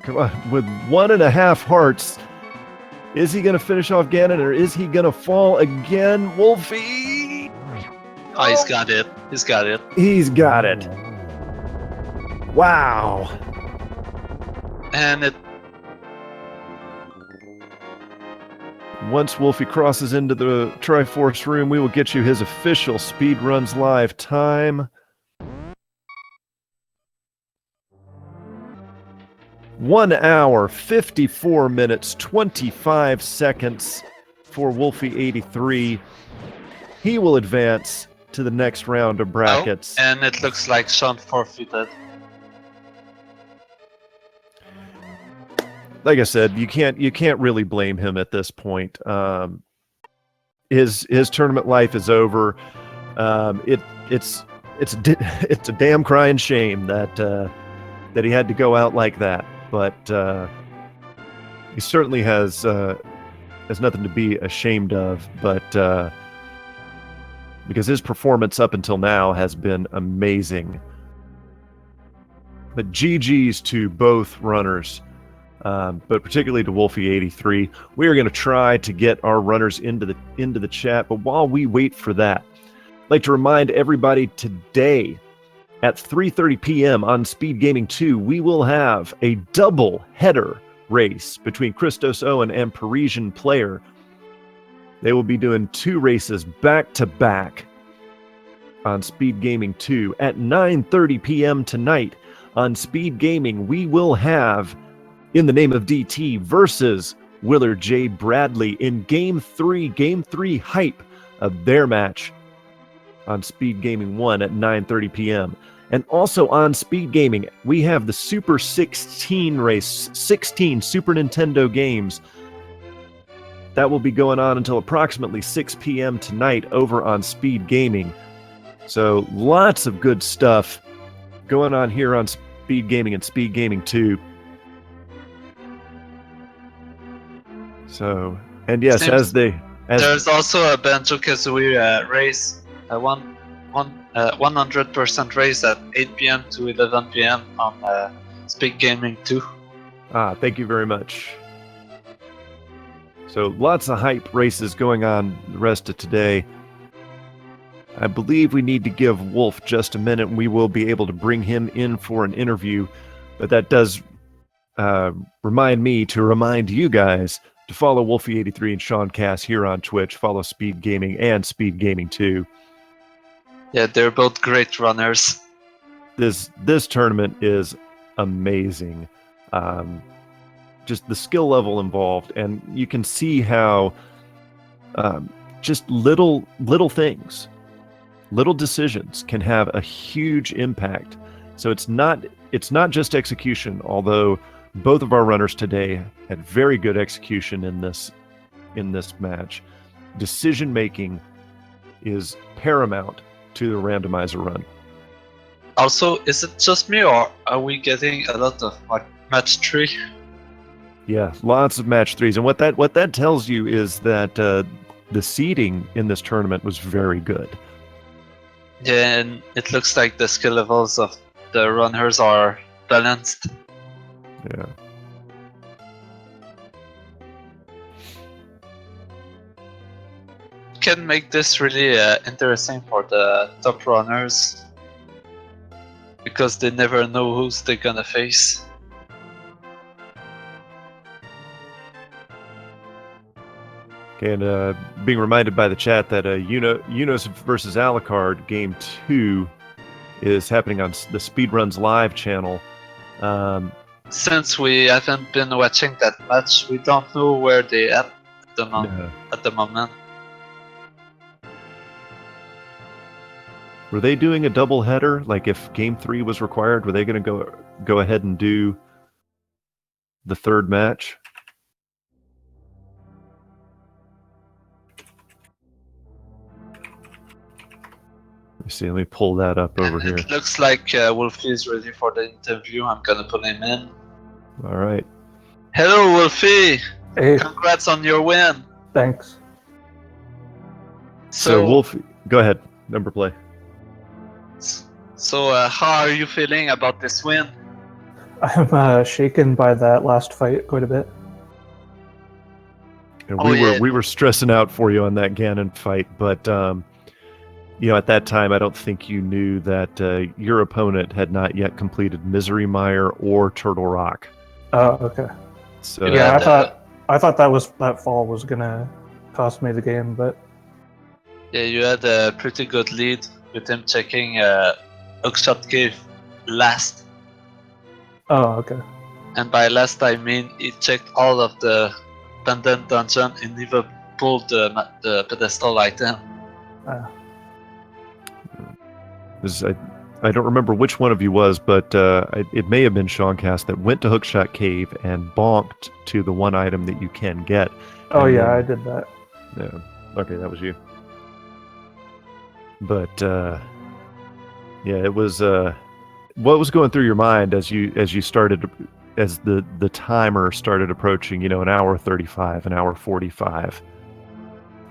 Come on, with 1.5 hearts, is he going to finish off Ganon or is he going to fall again? Wulfy! Oh, he's got it. He's got it. He's got it. Wow. And it... Once Wulfy crosses into the Triforce room, we will get you his official Speedruns Live time. 1 hour, 54 minutes, 25 seconds. for wulfy83. He will advance to the next round of brackets. Oh, and it looks like Sean forfeited. Like I said, you can't really blame him at this point. His tournament life is over. It's a damn crying shame that he had to go out like that. But he certainly has nothing to be ashamed of. But because his performance up until now has been amazing. But GG's to both runners. But particularly to wulfy83. We are going to try to get our runners into the chat. But while we wait for that, I'd like to remind everybody today at 3:30 p.m. on Speed Gaming 2, we will have a double header race between Christos Owen and Parisian Player. They will be doing 2 races back to back on Speed Gaming 2 at 9:30 p.m. tonight on Speed Gaming. We will have In the Name of DT versus Willard J. Bradley in Game 3 hype of their match on Speed Gaming 1 at 9:30 p.m. And also on Speed Gaming, we have the Super 16 race, 16 Super Nintendo games. That will be going on until approximately 6 p.m. tonight over on Speed Gaming. So lots of good stuff going on here on Speed Gaming and Speed Gaming 2. So, and yes, there's also a Banjo-Kazooie race, a 100% race at 8 p.m. to 11 p.m. on Speed Gaming 2. Thank you very much. So lots of hype races going on the rest of today. I believe we need to give Wolf just a minute and we will be able to bring him in for an interview. But that does remind me to remind you guys to follow wulfy83 and SeanCass here on Twitch. Follow Speed Gaming and Speed Gaming 2. Yeah, they're both great runners. This tournament is amazing. Just the skill level involved, and you can see how just little things, little decisions can have a huge impact. So it's not just execution, although both of our runners today had very good execution in this match. Decision making is paramount to the randomizer run. Also, is it just me or are we getting a lot of match 3? Yeah, lots of match 3s, and what that tells you is that the seeding in this tournament was very good. Yeah, and it looks like the skill levels of the runners are balanced. Yeah. Can make this really interesting for the top runners because they never know who's they're gonna face. Okay, and being reminded by the chat that Unos versus Alucard Game 2 is happening on the Speedruns Live channel. Since we haven't been watching that match, we don't know where they at the moment. Were they doing a double header? Like if Game 3 was required, were they going to go ahead and do the third match? Let me see. Let me pull that up over here. It looks like Wulfy is ready for the interview. I'm gonna put him in. All right. Hello, Wulfy. Hey. Congrats on your win. Thanks. So Wulfy, go ahead. Number play. So how are you feeling about this win? I'm shaken by that last fight quite a bit. And we were stressing out for you on that Ganon fight, but at that time I don't think you knew that your opponent had not yet completed Misery Mire or Turtle Rock. Oh, okay. So yeah, I thought that fall was gonna cost me the game, but yeah, you had a pretty good lead with him checking Hookshot Cave last. Oh, okay. And by last I mean he checked all of the pendant dungeon and even pull the pedestal item. I don't remember which one of you was, but it may have been SeanCass that went to Hookshot Cave and bonked to the one item that you can get. Oh and yeah, then- I did that. Yeah. Okay, that was you. But yeah, it was. What was going through your mind as you started, as the timer started approaching? An hour 35, an hour 45.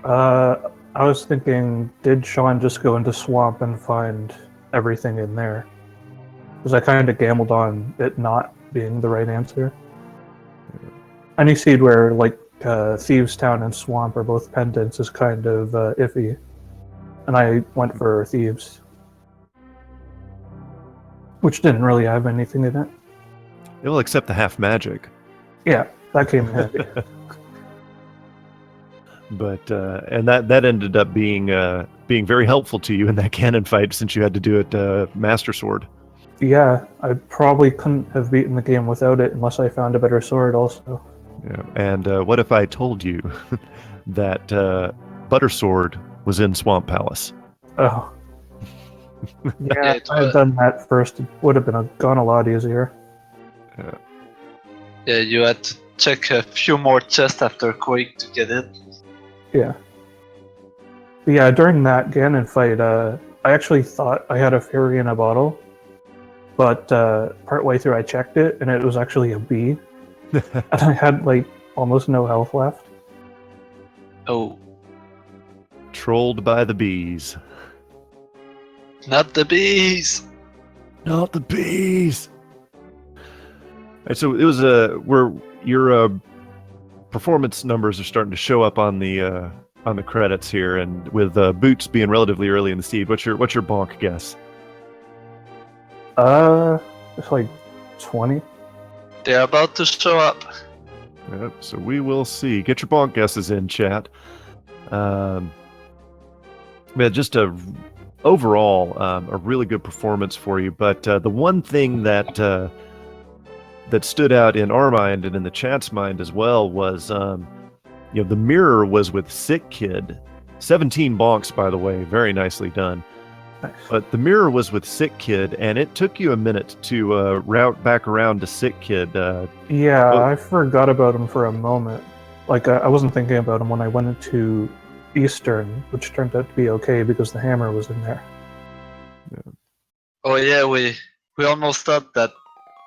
I was thinking, did Sean just go into swamp and find everything in there? Because I kind of gambled on it not being the right answer. Any seed where like Thieves Town and Swamp are both pendants is kind of iffy, and I went for Thieves, which didn't really have anything in it. It will accept the half magic. Yeah, that came in handy. But and that ended up being very helpful to you in that Ganon fight, since you had to do it Master Sword. Yeah, I probably couldn't have beaten the game without it unless I found a better sword also. Yeah. And what if I told you that Butter Sword was in Swamp Palace? Oh. Yeah, if I had done that first, it would have gone a lot easier. Yeah, you had to check a few more chests after Quake to get it. Yeah. But yeah, during that Ganon fight, I actually thought I had a fairy in a bottle, but partway through I checked it, and it was actually a bee, and I had like almost no health left. Oh, Trolled by the bees. not the bees! Not the bees. Right, so it was where your performance numbers are starting to show up on the credits here, and with Boots being relatively early in the seed, what's your bonk guess? It's like 20. They're about to show up. Yep, so we will see. Get your bonk guesses in, chat. Just overall a really good performance for you. But the one thing that stood out in our mind and in the chat's mind as well was, the mirror was with Sick Kid. 17 bonks, by the way, very nicely done. Nice. But the mirror was with Sick Kid, and it took you a minute to route back around to Sick Kid. Yeah, I forgot about him for a moment. Like, I wasn't thinking about him when I went into Eastern, which turned out to be okay because the hammer was in there. Oh yeah, we almost thought that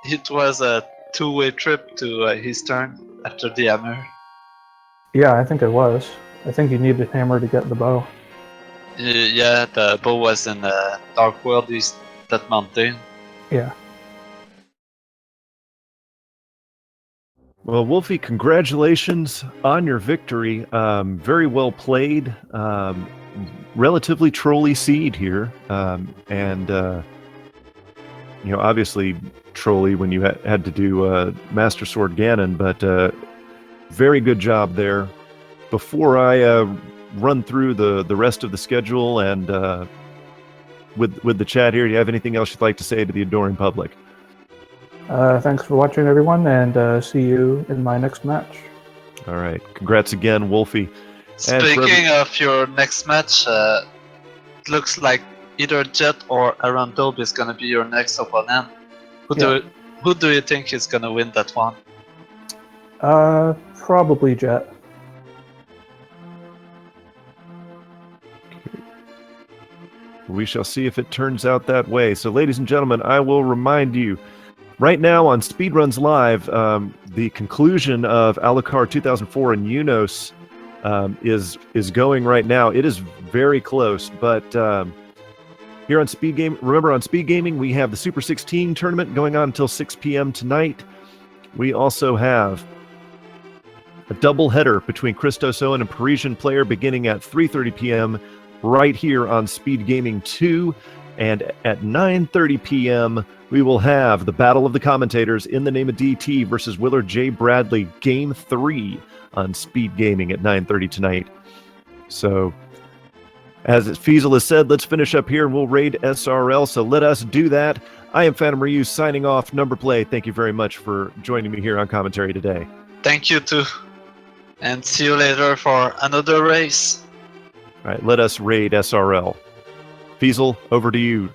it was a two-way trip to Eastern after the hammer. Yeah, I think it was. I think you needed hammer to get the bow. Yeah, the bow was in Dark World, East that mountain. Yeah. Well, Wolfie, congratulations on your victory. Very well played. Relatively trolly seed here. And obviously trolly when you had to do Master Sword Ganon, but very good job there. Before I run through the rest of the schedule and with the chat here, do you have anything else you'd like to say to the adoring public? Thanks for watching, everyone, and see you in my next match. All right. Congrats again, Wolfie. Speaking of your next match, it looks like either Jet or Aaron Dobe is going to be your next opponent. Who do you think is going to win that one? Probably Jet. We shall see if it turns out that way. So, ladies and gentlemen, I will remind you, right now on Speedruns Live, the conclusion of Alucard 2004 and Unos is going right now. It is very close, but here on Speed Game, remember on Speed Gaming, we have the Super 16 tournament going on until 6 p.m. tonight. We also have a double header between Christos Owen and Parisian Player beginning at 3:30 p.m. right here on Speed Gaming 2. And at 9:30 p.m., we will have the Battle of the Commentators in the Name of DT versus Willard J. Bradley, Game 3 on Speed Gaming at 9:30 tonight. So, as Feasel has said, let's finish up here and we'll raid SRL. So let us do that. I am Phantom Ryu signing off. Number Play, thank you very much for joining me here on commentary today. Thank you too. And see you later for another race. All right, let us raid SRL. Fiesel, over to you.